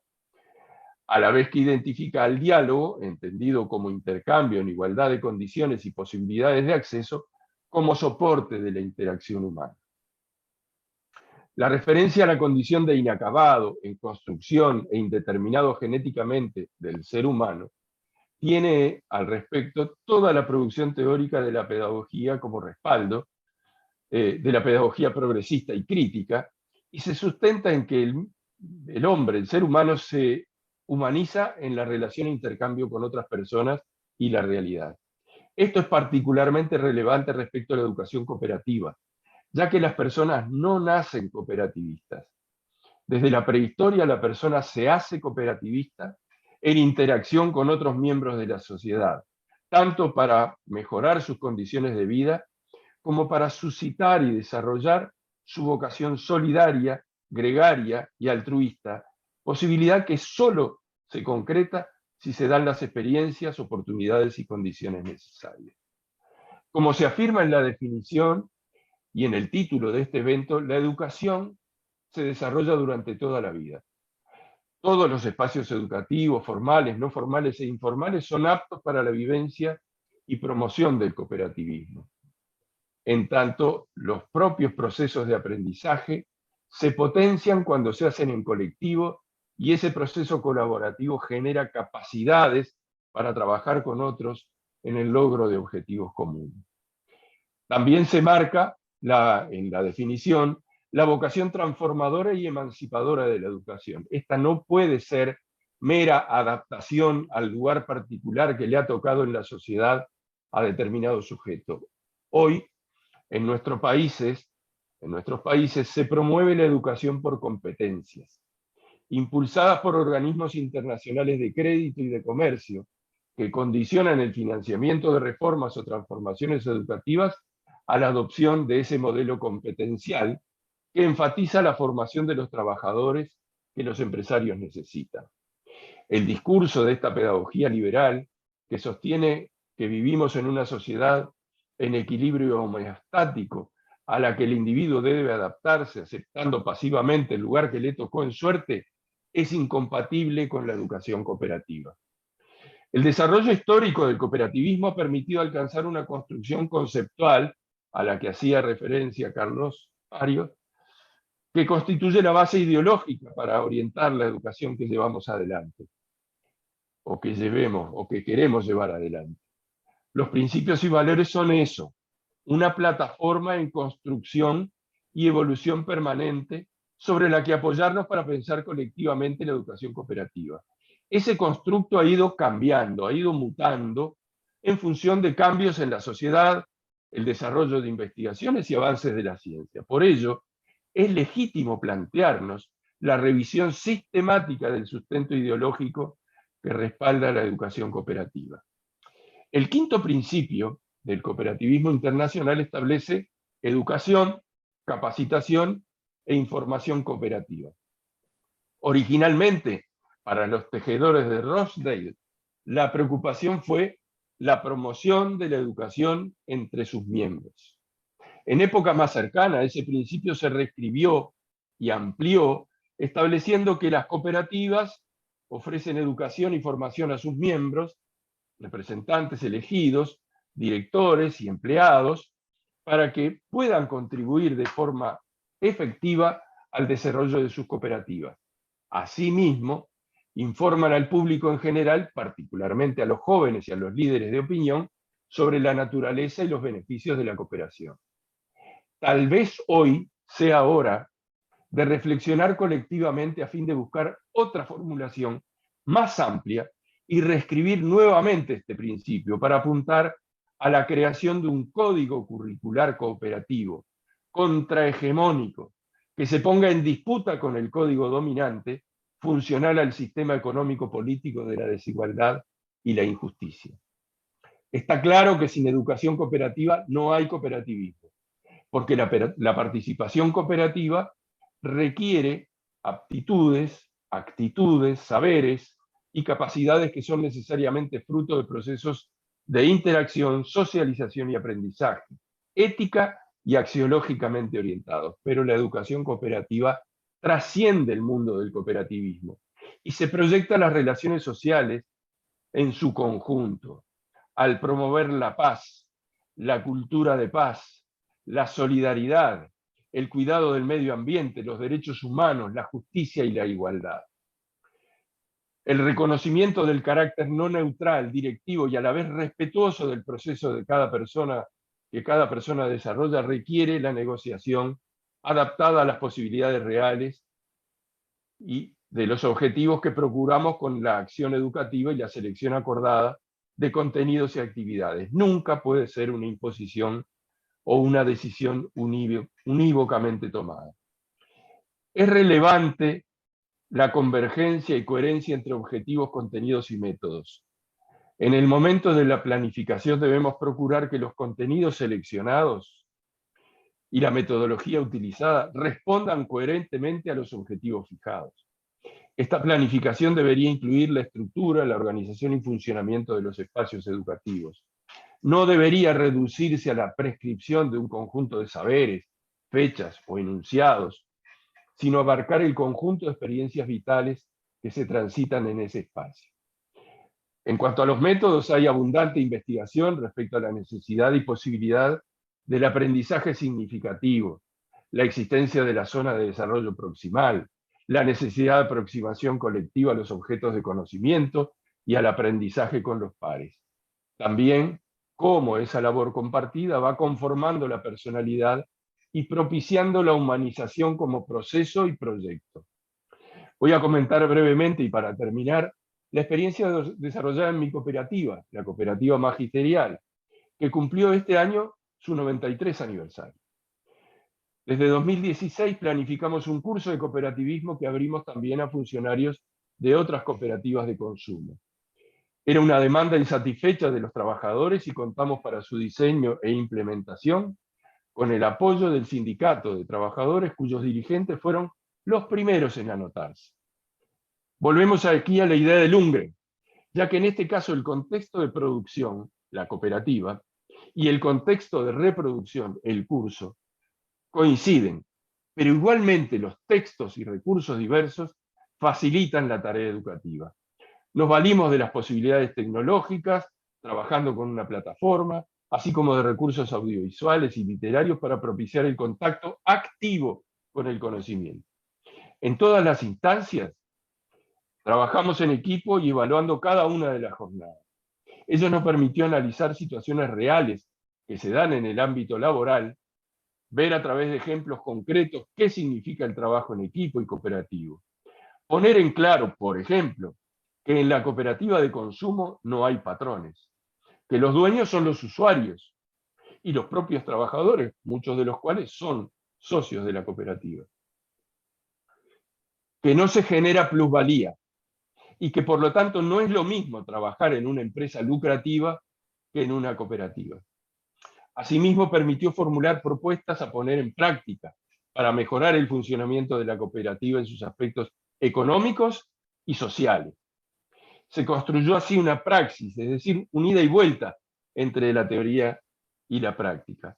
A la vez que identifica al diálogo, entendido como intercambio en igualdad de condiciones y posibilidades de acceso, como soporte de la interacción humana. La referencia a la condición de inacabado, en construcción e indeterminado genéticamente del ser humano, tiene al respecto toda la producción teórica de la pedagogía como respaldo, de la pedagogía progresista y crítica, y se sustenta en que el hombre, el ser humano, se humaniza en la relación e intercambio con otras personas y la realidad. Esto es particularmente relevante respecto a la educación cooperativa, ya que las personas no nacen cooperativistas. Desde la prehistoria la persona se hace cooperativista en interacción con otros miembros de la sociedad, tanto para mejorar sus condiciones de vida como para suscitar y desarrollar su vocación solidaria, gregaria y altruista, posibilidad que solo se concreta si se dan las experiencias, oportunidades y condiciones necesarias. Como se afirma en la definición y en el título de este evento, la educación se desarrolla durante toda la vida. Todos los espacios educativos, formales, no formales e informales, son aptos para la vivencia y promoción del cooperativismo. En tanto, los propios procesos de aprendizaje se potencian cuando se hacen en colectivo y ese proceso colaborativo genera capacidades para trabajar con otros en el logro de objetivos comunes. También se marca en la definición la vocación transformadora y emancipadora de la educación. Esta no puede ser mera adaptación al lugar particular que le ha tocado en la sociedad a determinado sujeto. Hoy, en nuestros países se promueve la educación por competencias, impulsadas por organismos internacionales de crédito y de comercio, que condicionan el financiamiento de reformas o transformaciones educativas a la adopción de ese modelo competencial que enfatiza la formación de los trabajadores que los empresarios necesitan. El discurso de esta pedagogía liberal, que sostiene que vivimos en una sociedad en equilibrio homeostático, a la que el individuo debe adaptarse aceptando pasivamente el lugar que le tocó en suerte, es incompatible con la educación cooperativa. El desarrollo histórico del cooperativismo ha permitido alcanzar una construcción conceptual, a la que hacía referencia Carlos Arias, que constituye la base ideológica para orientar la educación que llevamos adelante, o que queremos llevar adelante. Los principios y valores son eso, una plataforma en construcción y evolución permanente sobre la que apoyarnos para pensar colectivamente la educación cooperativa. Ese constructo ha ido cambiando, ha ido mutando en función de cambios en la sociedad, el desarrollo de investigaciones y avances de la ciencia. Por ello, es legítimo plantearnos la revisión sistemática del sustento ideológico que respalda la educación cooperativa. El quinto principio del cooperativismo internacional establece educación, capacitación e información cooperativa. Originalmente, para los tejedores de Rochdale, la preocupación fue la promoción de la educación entre sus miembros. En época más cercana, ese principio se reescribió y amplió, estableciendo que las cooperativas ofrecen educación y formación a sus miembros, representantes elegidos, directores y empleados, para que puedan contribuir de forma efectiva al desarrollo de sus cooperativas. Asimismo, informan al público en general, particularmente a los jóvenes y a los líderes de opinión, sobre la naturaleza y los beneficios de la cooperación. Tal vez hoy sea hora de reflexionar colectivamente a fin de buscar otra formulación más amplia y reescribir nuevamente este principio para apuntar a la creación de un código curricular cooperativo, contrahegemónico, que se ponga en disputa con el código dominante, funcional al sistema económico-político de la desigualdad y la injusticia. Está claro que sin educación cooperativa no hay cooperativismo, porque la participación cooperativa requiere aptitudes, actitudes, saberes y capacidades que son necesariamente fruto de procesos de interacción, socialización y aprendizaje, ética y axiológicamente orientados. Pero la educación cooperativa trasciende el mundo del cooperativismo y se proyecta a las relaciones sociales en su conjunto, al promover la paz, la cultura de paz, la solidaridad, el cuidado del medio ambiente, los derechos humanos, la justicia y la igualdad. El reconocimiento del carácter no neutral, directivo y a la vez respetuoso del proceso de que cada persona desarrolla requiere la negociación adaptada a las posibilidades reales y de los objetivos que procuramos con la acción educativa y la selección acordada de contenidos y actividades. Nunca puede ser una imposición o una decisión unívocamente tomada. Es relevante la convergencia y coherencia entre objetivos, contenidos y métodos. En el momento de la planificación debemos procurar que los contenidos seleccionados y la metodología utilizada respondan coherentemente a los objetivos fijados. Esta planificación debería incluir la estructura, la organización y funcionamiento de los espacios educativos. No debería reducirse a la prescripción de un conjunto de saberes, fechas o enunciados, sino abarcar el conjunto de experiencias vitales que se transitan en ese espacio. En cuanto a los métodos, hay abundante investigación respecto a la necesidad y posibilidad del aprendizaje significativo, la existencia de la zona de desarrollo proximal, la necesidad de aproximación colectiva a los objetos de conocimiento y al aprendizaje con los pares. También cómo esa labor compartida va conformando la personalidad y propiciando la humanización como proceso y proyecto. Voy a comentar brevemente y para terminar la experiencia desarrollada en mi cooperativa, la cooperativa magisterial, que cumplió este año su 93 aniversario. Desde 2016 planificamos un curso de cooperativismo que abrimos también a funcionarios de otras cooperativas de consumo. Era una demanda insatisfecha de los trabajadores y contamos para su diseño e implementación con el apoyo del sindicato de trabajadores cuyos dirigentes fueron los primeros en anotarse. Volvemos aquí a la idea del Lundgren, ya que en este caso el contexto de producción, la cooperativa, y el contexto de reproducción, el curso, coinciden, pero igualmente los textos y recursos diversos facilitan la tarea educativa. Nos valimos de las posibilidades tecnológicas, trabajando con una plataforma, así como de recursos audiovisuales y literarios para propiciar el contacto activo con el conocimiento. En todas las instancias, trabajamos en equipo y evaluando cada una de las jornadas. Eso nos permitió analizar situaciones reales que se dan en el ámbito laboral, ver a través de ejemplos concretos qué significa el trabajo en equipo y cooperativo. Poner en claro, por ejemplo, que en la cooperativa de consumo no hay patrones, que los dueños son los usuarios y los propios trabajadores, muchos de los cuales son socios de la cooperativa. Que no se genera plusvalía y que por lo tanto no es lo mismo trabajar en una empresa lucrativa que en una cooperativa. Asimismo, permitió formular propuestas a poner en práctica para mejorar el funcionamiento de la cooperativa en sus aspectos económicos y sociales. Se construyó así una praxis, es decir, un ida y vuelta entre la teoría y la práctica,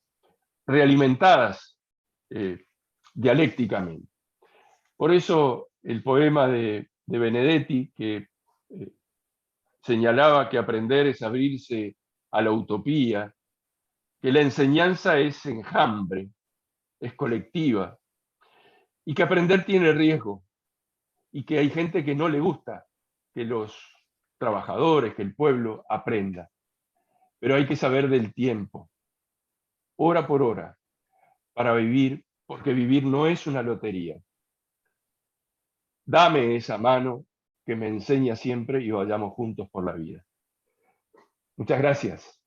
realimentadas dialécticamente. Por eso el poema de Benedetti, que señalaba que aprender es abrirse a la utopía, que la enseñanza es enjambre, es colectiva, y que aprender tiene riesgo, y que hay gente que no le gusta que los trabajadores, que el pueblo aprenda. Pero hay que saber del tiempo, hora por hora, para vivir, porque vivir no es una lotería. Dame esa mano que me enseña siempre y vayamos juntos por la vida. Muchas gracias.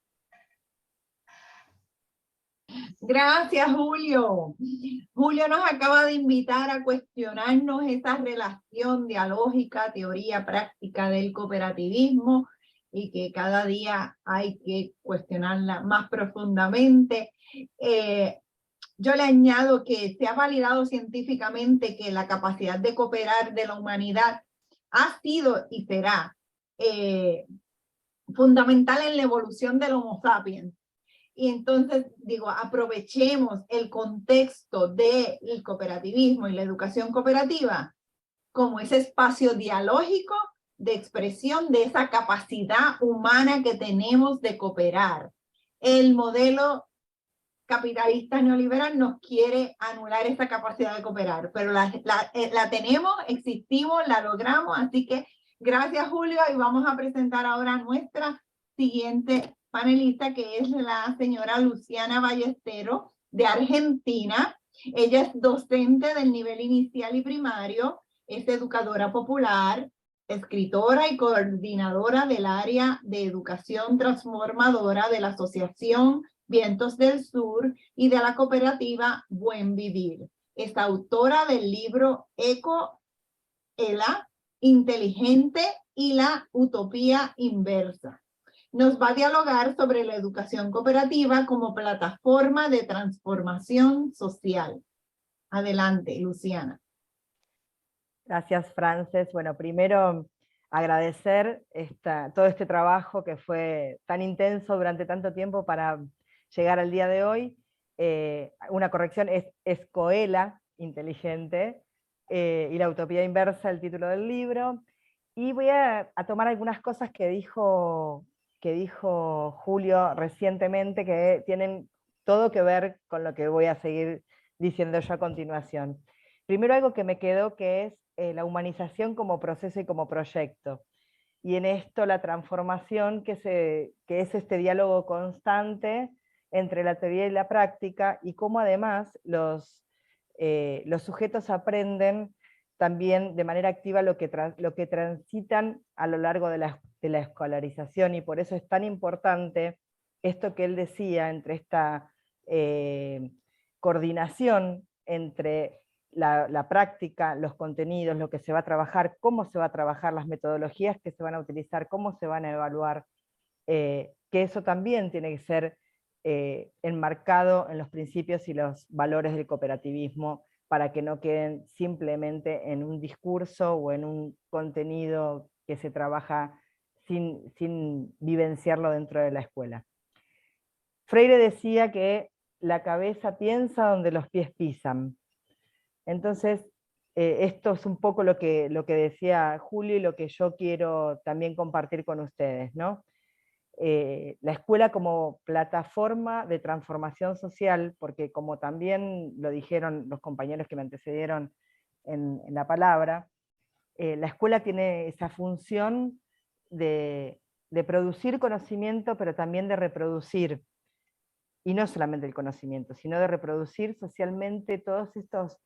Gracias, Julio. Julio nos acaba de invitar a cuestionarnos esa relación dialógica, teoría, práctica del cooperativismo, y que cada día hay que cuestionarla más profundamente. Yo le añado que se ha validado científicamente que la capacidad de cooperar de la humanidad ha sido y será fundamental en la evolución del Homo sapiens. Y entonces, digo, aprovechemos el contexto del cooperativismo y la educación cooperativa como ese espacio dialógico de expresión de esa capacidad humana que tenemos de cooperar. El modelo capitalista neoliberal nos quiere anular esa capacidad de cooperar, pero la tenemos, existimos, la logramos, así que gracias, Julio, y vamos a presentar ahora a nuestra siguiente panelista, que es la señora Luciana Ballesteros, de Argentina. Ella es docente del nivel inicial y primario, es educadora popular, escritora y coordinadora del área de educación transformadora de la Asociación Vientos del Sur y de la cooperativa Buen Vivir. Es autora del libro Eco-ELA, Inteligente y la Utopía Inversa. Nos va a dialogar sobre la educación cooperativa como plataforma de transformación social. Adelante, Luciana. Gracias, Frances. Bueno, primero agradecer todo este trabajo que fue tan intenso durante tanto tiempo para llegar al día de hoy. Una corrección, es Escoela, inteligente, y la utopía inversa, el título del libro. Y voy a tomar algunas cosas que dijo Julio recientemente, que tienen todo que ver con lo que voy a seguir diciendo yo a continuación. Primero, algo que me quedó, que es la humanización como proceso y como proyecto. Y en esto la transformación que es este diálogo constante entre la teoría y la práctica, y cómo además los sujetos aprenden también de manera activa lo que transitan a lo largo de la escolarización, y por eso es tan importante esto que él decía, entre esta coordinación entre la práctica, los contenidos, lo que se va a trabajar, cómo se va a trabajar, las metodologías que se van a utilizar, cómo se van a evaluar, que eso también tiene que ser enmarcado en los principios y los valores del cooperativismo, para que no queden simplemente en un discurso o en un contenido que se trabaja sin vivenciarlo dentro de la escuela. Freire decía que la cabeza piensa donde los pies pisan. Entonces, esto es un poco lo que decía Julio y lo que yo quiero también compartir con ustedes, ¿no? La escuela como plataforma de transformación social, porque como también lo dijeron los compañeros que me antecedieron en la palabra, la escuela tiene esa función de producir conocimiento, pero también de reproducir, y no solamente el conocimiento, sino de reproducir socialmente todos estos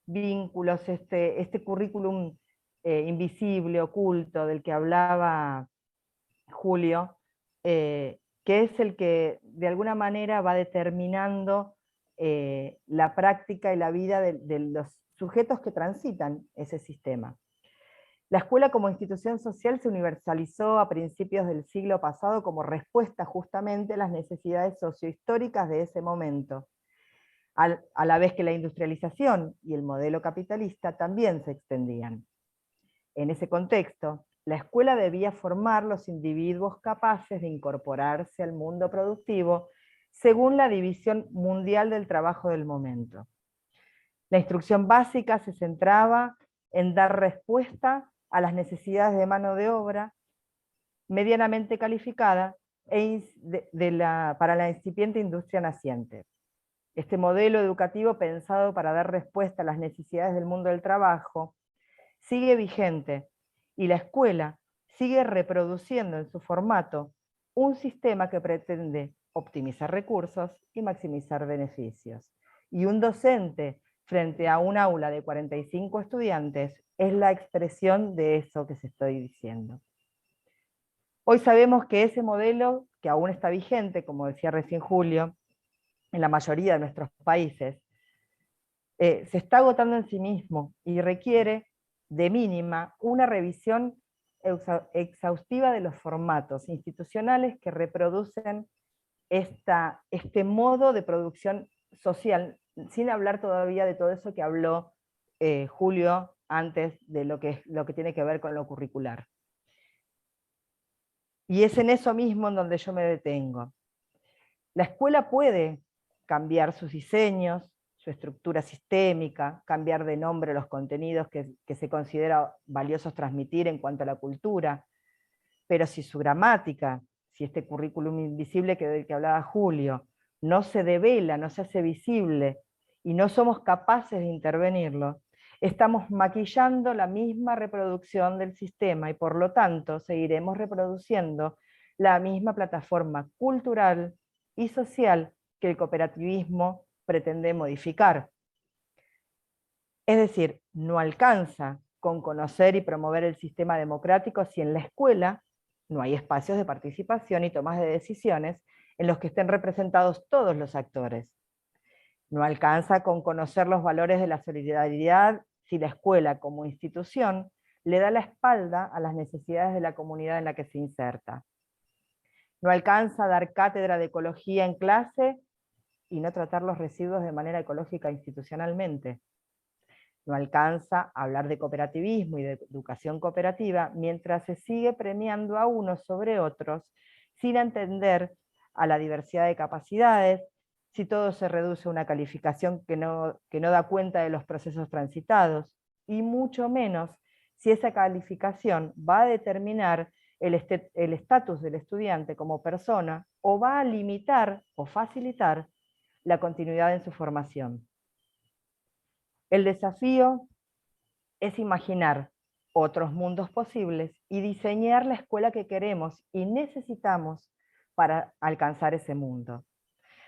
vínculos, este currículum invisible, oculto, del que hablaba Julio, que es el que de alguna manera va determinando la práctica y la vida de los sujetos que transitan ese sistema. La escuela como institución social se universalizó a principios del siglo pasado como respuesta justamente a las necesidades sociohistóricas de ese momento, a la vez que la industrialización y el modelo capitalista también se extendían. En ese contexto, la escuela debía formar los individuos capaces de incorporarse al mundo productivo según la división mundial del trabajo del momento. La instrucción básica se centraba en dar respuesta a las necesidades de mano de obra medianamente calificada para la incipiente industria naciente. Este modelo educativo pensado para dar respuesta a las necesidades del mundo del trabajo sigue vigente, y la escuela sigue reproduciendo en su formato un sistema que pretende optimizar recursos y maximizar beneficios. Y un docente frente a un aula de 45 estudiantes es la expresión de eso que se estoy diciendo. Hoy sabemos que ese modelo, que aún está vigente, como decía recién Julio, en la mayoría de nuestros países, se está agotando en sí mismo y requiere, de mínima, una revisión exhaustiva de los formatos institucionales que reproducen este modo de producción social, sin hablar todavía de todo eso que habló Julio antes de lo que tiene que ver con lo curricular. Y es en eso mismo en donde yo me detengo. La escuela puede cambiar sus diseños, su estructura sistémica, cambiar de nombre los contenidos que se considera valiosos transmitir en cuanto a la cultura, pero si su gramática, si este currículum invisible del que hablaba Julio, no se devela, no se hace visible, y no somos capaces de intervenirlo, estamos maquillando la misma reproducción del sistema y por lo tanto seguiremos reproduciendo la misma plataforma cultural y social que el cooperativismo pretende modificar. Es decir, no alcanza con conocer y promover el sistema democrático si en la escuela no hay espacios de participación y tomas de decisiones en los que estén representados todos los actores. No alcanza con conocer los valores de la solidaridad si la escuela como institución le da la espalda a las necesidades de la comunidad en la que se inserta. No alcanza a dar cátedra de ecología en clase y no tratar los residuos de manera ecológica institucionalmente. No alcanza a hablar de cooperativismo y de educación cooperativa mientras se sigue premiando a unos sobre otros sin atender a la diversidad de capacidades, si todo se reduce a una calificación que no da cuenta de los procesos transitados, y mucho menos si esa calificación va a determinar el estatus del estudiante como persona o va a limitar o facilitar la continuidad en su formación. El desafío es imaginar otros mundos posibles y diseñar la escuela que queremos y necesitamos para alcanzar ese mundo.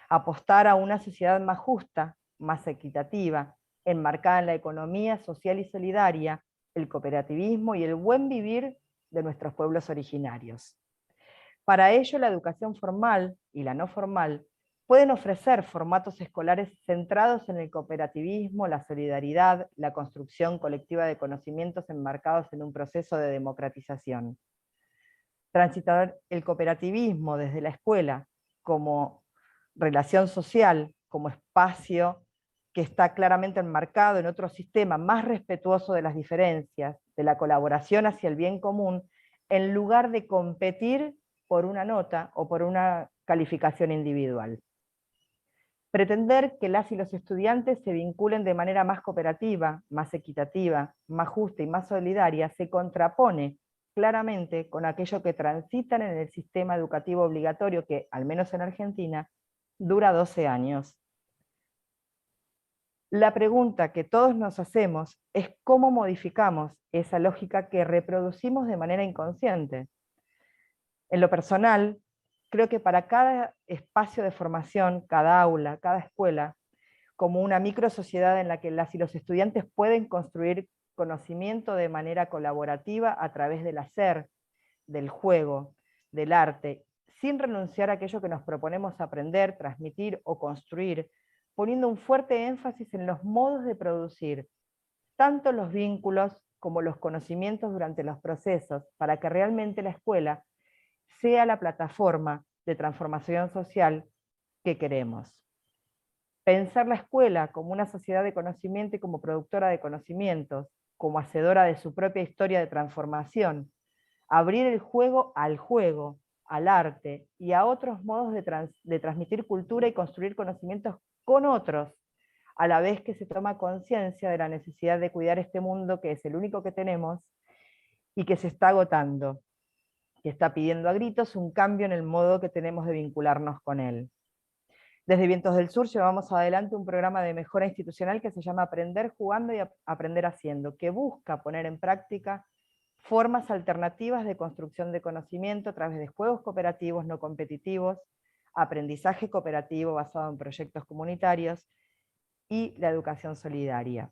Apostar a una sociedad más justa, más equitativa, enmarcada en la economía social y solidaria, el cooperativismo y el buen vivir de nuestros pueblos originarios. Para ello, la educación formal y la no formal pueden ofrecer formatos escolares centrados en el cooperativismo, la solidaridad, la construcción colectiva de conocimientos enmarcados en un proceso de democratización. Transitar el cooperativismo desde la escuela como relación social, como espacio que está claramente enmarcado en otro sistema más respetuoso de las diferencias, de la colaboración hacia el bien común, en lugar de competir por una nota o por una calificación individual. Pretender que las y los estudiantes se vinculen de manera más cooperativa, más equitativa, más justa y más solidaria se contrapone claramente con aquello que transitan en el sistema educativo obligatorio que, al menos en Argentina, dura 12 años. La pregunta que todos nos hacemos es cómo modificamos esa lógica que reproducimos de manera inconsciente. En lo personal, creo que para cada espacio de formación, cada aula, cada escuela, como una microsociedad en la que las y los estudiantes pueden construir conocimiento de manera colaborativa a través del hacer, del juego, del arte, sin renunciar a aquello que nos proponemos aprender, transmitir o construir, poniendo un fuerte énfasis en los modos de producir, tanto los vínculos como los conocimientos durante los procesos, para que realmente la escuela sea la plataforma de transformación social que queremos. Pensar la escuela como una sociedad de conocimiento y como productora de conocimientos, como hacedora de su propia historia de transformación, abrir el juego, al arte y a otros modos de transmitir cultura y construir conocimientos con otros, a la vez que se toma conciencia de la necesidad de cuidar este mundo que es el único que tenemos y que se está agotando, que está pidiendo a gritos un cambio en el modo que tenemos de vincularnos con él. Desde Vientos del Sur llevamos adelante un programa de mejora institucional que se llama Aprender Jugando y Aprender Haciendo, que busca poner en práctica formas alternativas de construcción de conocimiento a través de juegos cooperativos no competitivos, aprendizaje cooperativo basado en proyectos comunitarios y la educación solidaria.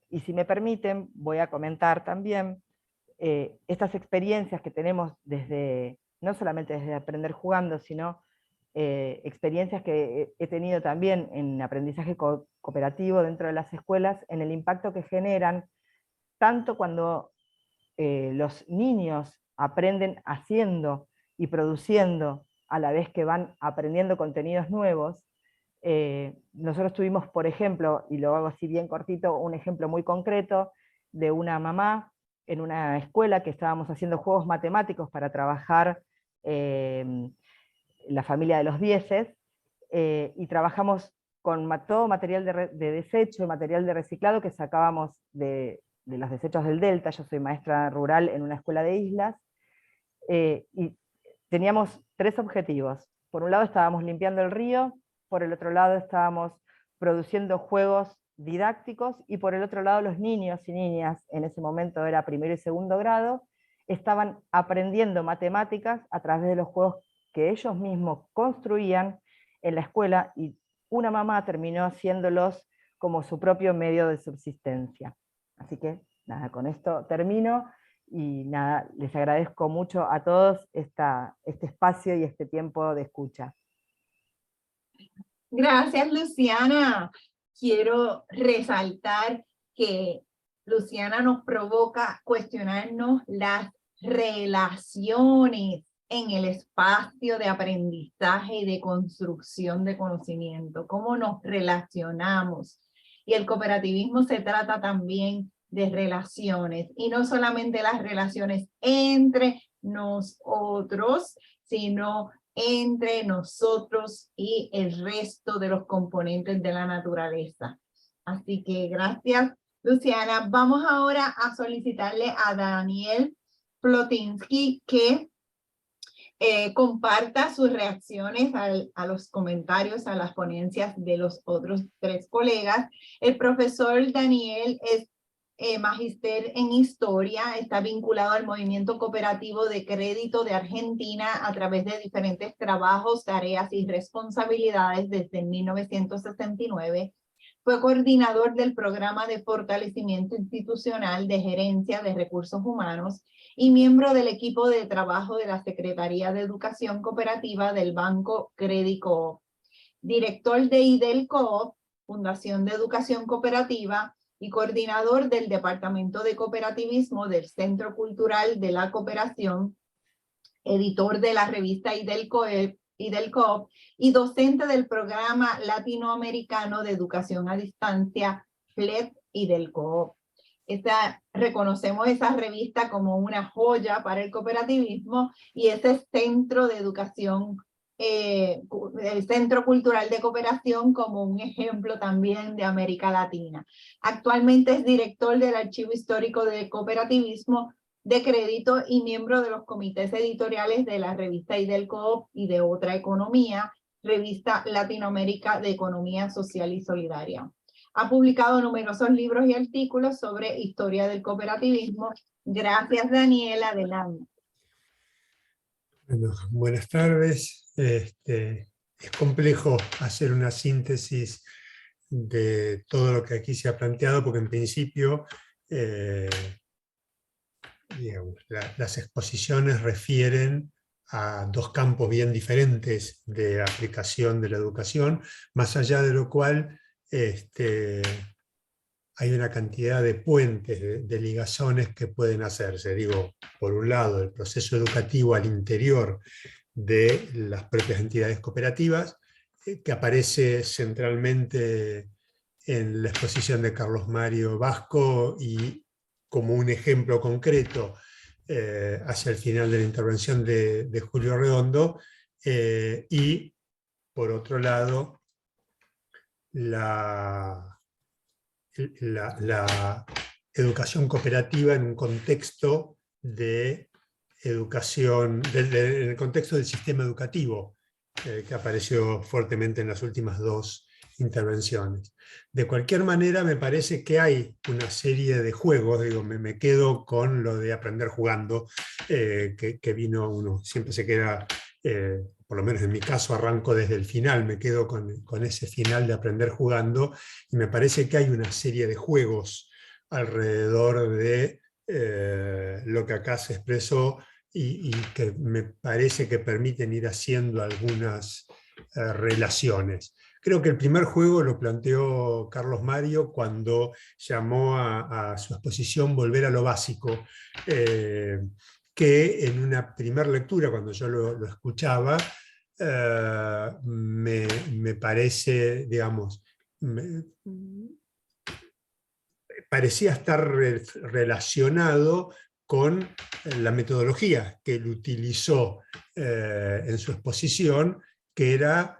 Y si me permiten, voy a comentar también estas experiencias que tenemos desde, no solamente desde Aprender Jugando, sino experiencias que he tenido también en aprendizaje cooperativo dentro de las escuelas, en el impacto que generan, tanto cuando los niños aprenden haciendo y produciendo a la vez que van aprendiendo contenidos nuevos. Nosotros tuvimos, por ejemplo, y lo hago así bien cortito, un ejemplo muy concreto de una mamá en una escuela que estábamos haciendo juegos matemáticos para trabajar la familia de los 10, y trabajamos con todo material de desecho y material de reciclado que sacábamos de los desechos del Delta. Yo soy maestra rural en una escuela de islas, y teníamos 3 objetivos. Por un lado estábamos limpiando el río, por el otro lado estábamos produciendo juegos didácticos, y por el otro lado los niños y niñas, en ese momento era primero y segundo grado, estaban aprendiendo matemáticas a través de los juegos que ellos mismos construían en la escuela, y una mamá terminó haciéndolos como su propio medio de subsistencia. Así que nada, con esto termino, y nada, les agradezco mucho a todos este espacio y este tiempo de escucha. Gracias, Luciana. Quiero resaltar que Luciana nos provoca cuestionarnos las relaciones en el espacio de aprendizaje y de construcción de conocimiento, cómo nos relacionamos. Y el cooperativismo se trata también de relaciones, y no solamente las relaciones entre nosotros, sino entre nosotros y el resto de los componentes de la naturaleza. Así que gracias, Luciana. Vamos ahora a solicitarle a Daniel Plotinsky que comparta sus reacciones a los comentarios, a las ponencias de los otros 3 colegas. El profesor Daniel es magíster en historia, está vinculado al movimiento cooperativo de crédito de Argentina a través de diferentes trabajos, tareas y responsabilidades desde 1969. Fue coordinador del programa de fortalecimiento institucional de gerencia de recursos humanos y miembro del equipo de trabajo de la Secretaría de Educación Cooperativa del Banco Credit Coop. Director de IDEL Coop, Fundación de Educación Cooperativa, y coordinador del Departamento de Cooperativismo del Centro Cultural de la Cooperación, editor de la revista IDEL Coop, y docente del Programa Latinoamericano de Educación a Distancia, FLED IDEL Coop. Reconocemos esa revista como una joya para el cooperativismo, y ese centro de educación, el Centro Cultural de Cooperación, como un ejemplo también de América Latina. Actualmente es director del Archivo Histórico de Cooperativismo de Crédito y miembro de los comités editoriales de la revista IDEL Coop y de Otra Economía, revista Latinoamérica de Economía Social y Solidaria. Ha publicado numerosos libros y artículos sobre historia del cooperativismo. Gracias, Daniel. Adelante. Bueno, buenas tardes. Es complejo hacer una síntesis de todo lo que aquí se ha planteado, porque en principio digamos, las exposiciones refieren a 2 campos bien diferentes de aplicación de la educación, más allá de lo cual hay una cantidad de puentes, de ligazones que pueden hacerse. Digo, por un lado, el proceso educativo al interior de las propias entidades cooperativas, que aparece centralmente en la exposición de Carlos Mario Vasco y como un ejemplo concreto hacia el final de la intervención de Julio Redondo, y por otro lado la educación cooperativa en un contexto de educación, en el contexto del sistema educativo, que apareció fuertemente en las últimas 2 intervenciones. De cualquier manera, me parece que hay una serie de juegos, digo, me quedo con lo de aprender jugando, que vino, uno siempre se queda por lo menos en mi caso arranco desde el final, me quedo con ese final de aprender jugando, y me parece que hay una serie de juegos alrededor de lo que acá se expresó, y que me parece que permiten ir haciendo algunas relaciones. Creo que el primer juego lo planteó Carlos Mario cuando llamó a su exposición Volver a lo básico, que en una primera lectura, cuando yo lo escuchaba, me parece, digamos, parecía estar relacionado con la metodología que él utilizó en su exposición, que era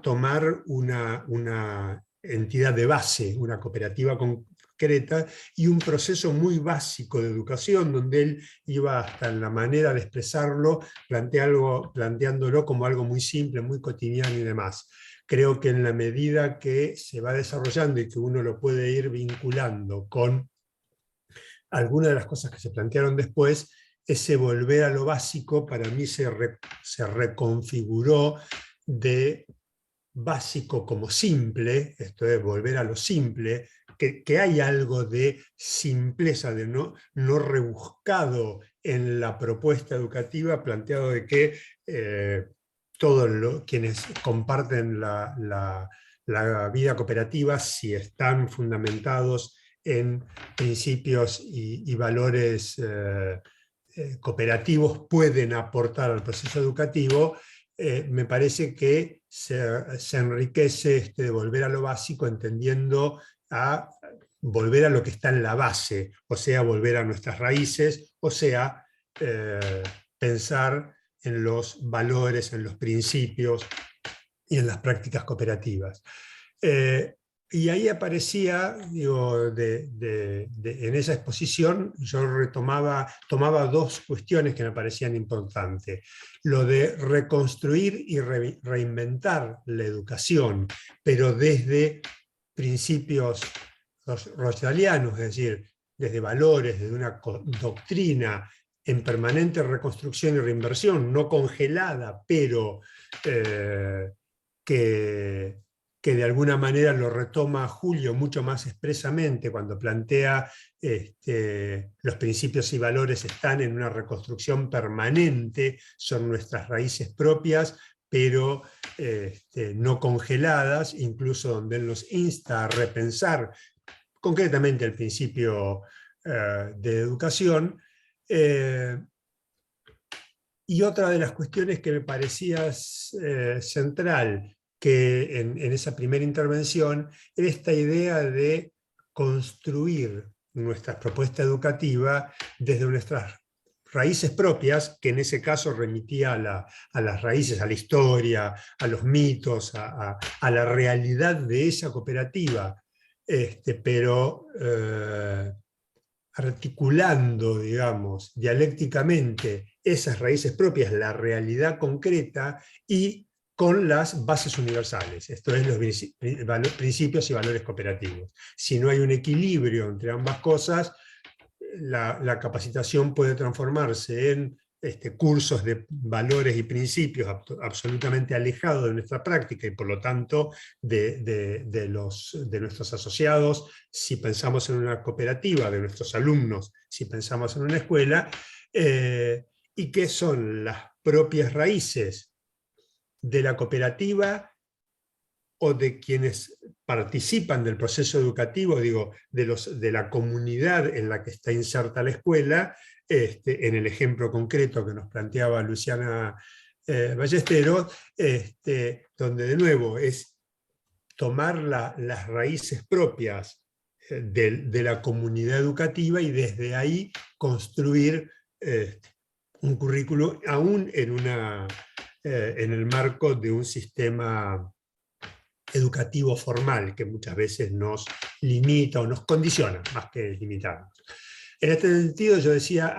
tomar una entidad de base, una cooperativa concreta, y un proceso muy básico de educación, donde él iba hasta en la manera de expresarlo, planteándolo como algo muy simple, muy cotidiano y demás. Creo que en la medida que se va desarrollando y que uno lo puede ir vinculando con algunas de las cosas que se plantearon después, ese volver a lo básico para mí se reconfiguró de básico como simple, esto es volver a lo simple, que hay algo de simpleza, de no rebuscado en la propuesta educativa, planteado de que todos quienes comparten la vida cooperativa, si están fundamentados en principios y valores cooperativos, pueden aportar al proceso educativo. Me parece que se enriquece de volver a lo básico, entendiendo a volver a lo que está en la base, o sea, volver a nuestras raíces, o sea, pensar en los valores, en los principios y en las prácticas cooperativas. Y ahí aparecía, digo, en esa exposición yo tomaba dos cuestiones que me parecían importantes. Lo de reconstruir y reinventar la educación, pero desde principios rochdalianos, es decir, desde valores, desde una doctrina en permanente reconstrucción y reinversión, no congelada, pero que de alguna manera lo retoma Julio mucho más expresamente cuando plantea los principios y valores están en una reconstrucción permanente, son nuestras raíces propias, pero no congeladas, incluso donde él nos insta a repensar concretamente el principio de educación. Y otra de las cuestiones que me parecía central, que en esa primera intervención, era esta idea de construir nuestra propuesta educativa desde nuestras raíces propias, que en ese caso remitía a las raíces, a la historia, a los mitos, a la realidad de esa cooperativa, pero articulando, digamos, dialécticamente esas raíces propias, la realidad concreta, y con las bases universales, esto es los principios y valores cooperativos. Si no hay un equilibrio entre ambas cosas, la capacitación puede transformarse en cursos de valores y principios absolutamente alejados de nuestra práctica, y por lo tanto de nuestros asociados, si pensamos en una cooperativa, de nuestros alumnos, si pensamos en una escuela, y que son las propias raíces de la cooperativa o de quienes participan del proceso educativo, digo, de la comunidad en la que está inserta la escuela, en el ejemplo concreto que nos planteaba Luciana Ballesteros, donde de nuevo es tomar las raíces propias de la comunidad educativa y desde ahí construir un currículo, aún en el marco de un sistema educativo formal que muchas veces nos limita o nos condiciona, más que limitarnos. En este sentido, yo decía,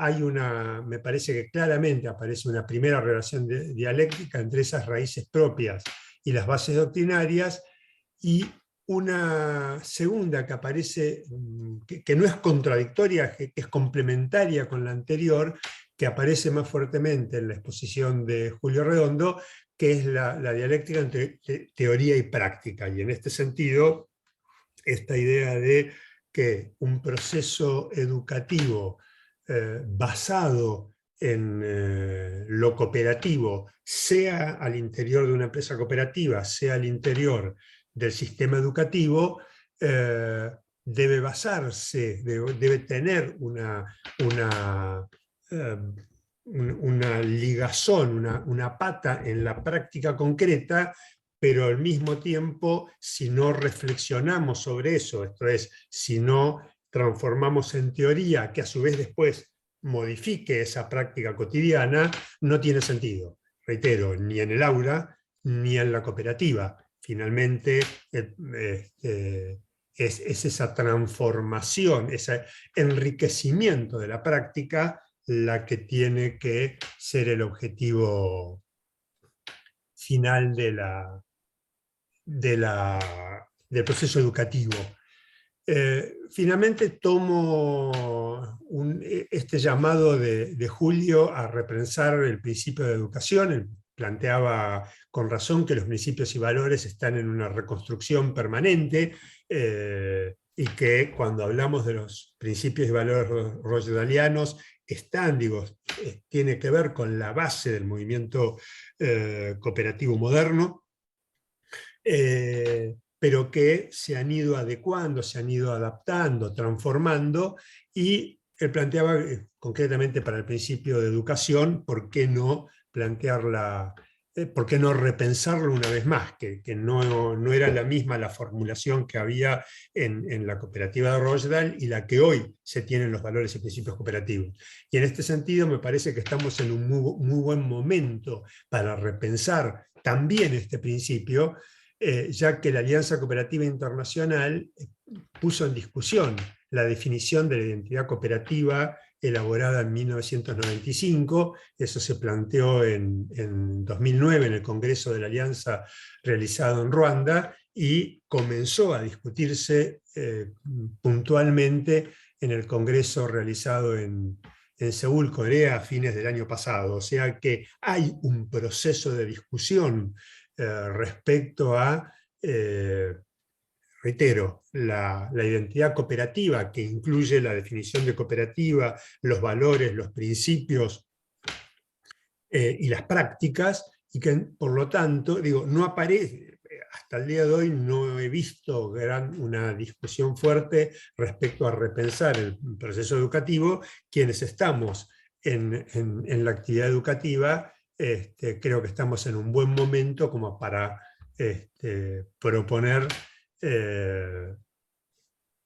me parece que claramente aparece una primera relación dialéctica entre esas raíces propias y las bases doctrinarias, y una segunda que aparece, que no es contradictoria, que es complementaria con la anterior, que aparece más fuertemente en la exposición de Julio Redondo, que es la dialéctica entre teoría y práctica. Y en este sentido, esta idea de que un proceso educativo basado en lo cooperativo, sea al interior de una empresa cooperativa, sea al interior del sistema educativo, debe basarse, debe tener una ligazón, una pata en la práctica concreta, pero al mismo tiempo, si no reflexionamos sobre eso, esto es, si no transformamos en teoría, que a su vez después modifique esa práctica cotidiana, no tiene sentido. Reitero, ni en el aula, ni en la cooperativa. Finalmente, es esa transformación, ese enriquecimiento de la práctica la que tiene que ser el objetivo final del proceso educativo. Finalmente tomo este llamado de Julio a repensar el principio de educación. Él planteaba con razón que los principios y valores están en una reconstrucción permanente, y que cuando hablamos de los principios y valores rochdalianos tiene que ver con la base del movimiento cooperativo moderno, pero que se han ido adecuando, se han ido adaptando, transformando, y él planteaba concretamente para el principio de educación, ¿por qué no plantearla? ¿Por qué no repensarlo una vez más? Que no era la misma la formulación que había en la cooperativa de Rochdale y la que hoy se tiene en los valores y principios cooperativos. Y en este sentido me parece que estamos en un muy buen momento para repensar también este principio, ya que la Alianza Cooperativa Internacional puso en discusión la definición de la identidad cooperativa elaborada en 1995, eso se planteó en 2009 en el Congreso de la Alianza realizado en Ruanda, y comenzó a discutirse puntualmente en el Congreso realizado en Seúl, Corea, a fines del año pasado. O sea que hay un proceso de discusión respecto a, reitero, la identidad cooperativa, que incluye la definición de cooperativa, los valores, los principios y las prácticas, y que por lo tanto, no aparece, hasta el día de hoy no he visto una discusión fuerte respecto a repensar el proceso educativo. Quienes estamos en la actividad educativa, creo que estamos en un buen momento como para proponer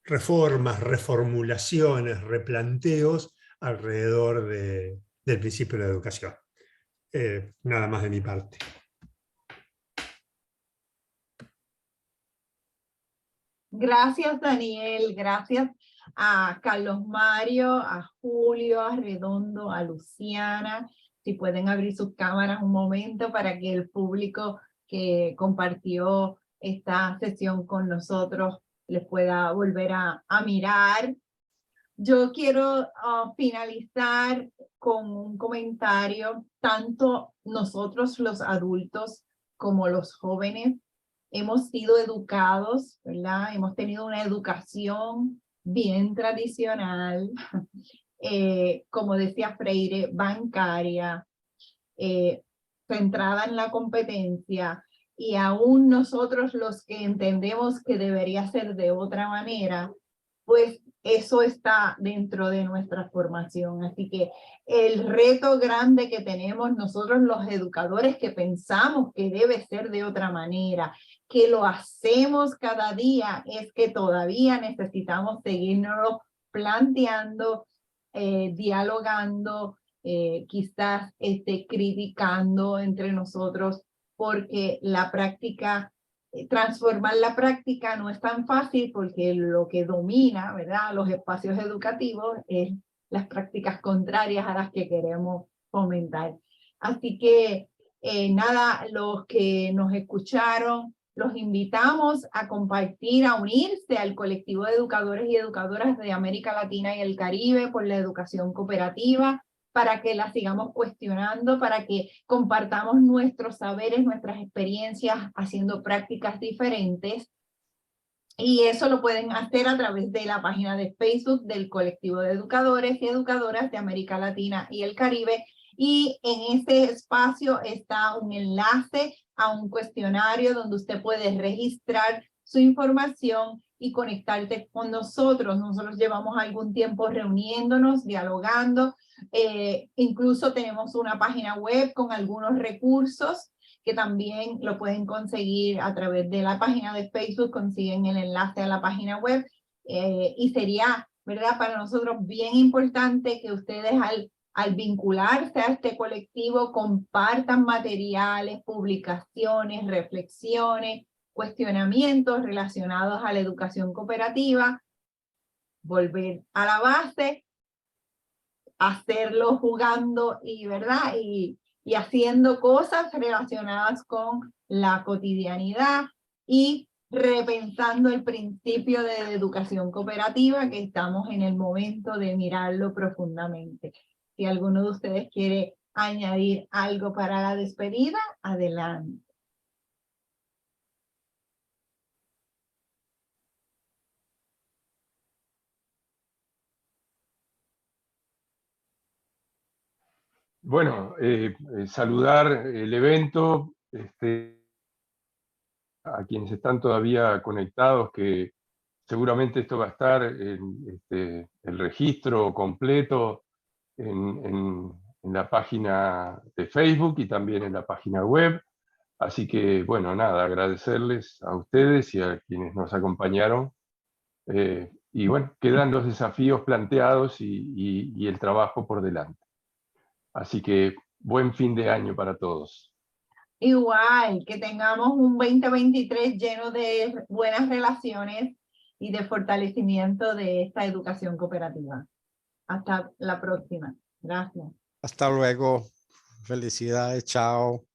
reformas, reformulaciones, replanteos alrededor del principio de la educación. Nada más de mi parte. Gracias, Daniel. Gracias a Carlos Mario, a Julio, a Redondo, a Luciana. Si pueden abrir sus cámaras un momento para que el público que compartió esta sesión con nosotros les pueda volver a mirar. Yo quiero finalizar con un comentario. Tanto nosotros los adultos como los jóvenes hemos sido educados, ¿verdad? Hemos tenido una educación bien tradicional, como decía Freire, bancaria, centrada en la competencia, y aún nosotros los que entendemos que debería ser de otra manera, pues eso está dentro de nuestra formación. Así que el reto grande que tenemos nosotros los educadores que pensamos que debe ser de otra manera, que lo hacemos cada día, es que todavía necesitamos seguirnos planteando, dialogando, quizás criticando entre nosotros, porque la práctica, transformar la práctica no es tan fácil, porque lo que domina, ¿verdad?, los espacios educativos es las prácticas contrarias a las que queremos fomentar. Así que nada, los que nos escucharon, los invitamos a compartir, a unirse al colectivo de educadores y educadoras de América Latina y el Caribe por la educación cooperativa. para que la sigamos cuestionando, para que compartamos nuestros saberes, nuestras experiencias, haciendo prácticas diferentes. Y eso lo pueden hacer a través de la página de Facebook del Colectivo de Educadores y Educadoras de América Latina y el Caribe. Y en ese espacio está un enlace a un cuestionario donde usted puede registrar su información y conectarte con nosotros. Nosotros llevamos algún tiempo reuniéndonos, dialogando. Incluso tenemos una página web con algunos recursos que también lo pueden conseguir a través de la página de Facebook, consiguen el enlace a la página web, y sería, ¿verdad?, para nosotros bien importante que ustedes al vincularse a este colectivo compartan materiales, publicaciones, reflexiones, cuestionamientos relacionados a la educación cooperativa, volver a la base, hacerlo jugando y, ¿verdad?, y haciendo cosas relacionadas con la cotidianidad y repensando el principio de educación cooperativa, que estamos en el momento de mirarlo profundamente. Si alguno de ustedes quiere añadir algo para la despedida, adelante. Bueno, saludar el evento, a quienes están todavía conectados, que seguramente esto va a estar en el registro completo en la página de Facebook y también en la página web. Así que, bueno, nada, agradecerles a ustedes y a quienes nos acompañaron. Y bueno, quedan los desafíos planteados y el trabajo por delante. Así que buen fin de año para todos. Igual, que tengamos un 2023 lleno de buenas relaciones y de fortalecimiento de esta educación cooperativa. Hasta la próxima. Gracias. Hasta luego. Felicidades. Chao.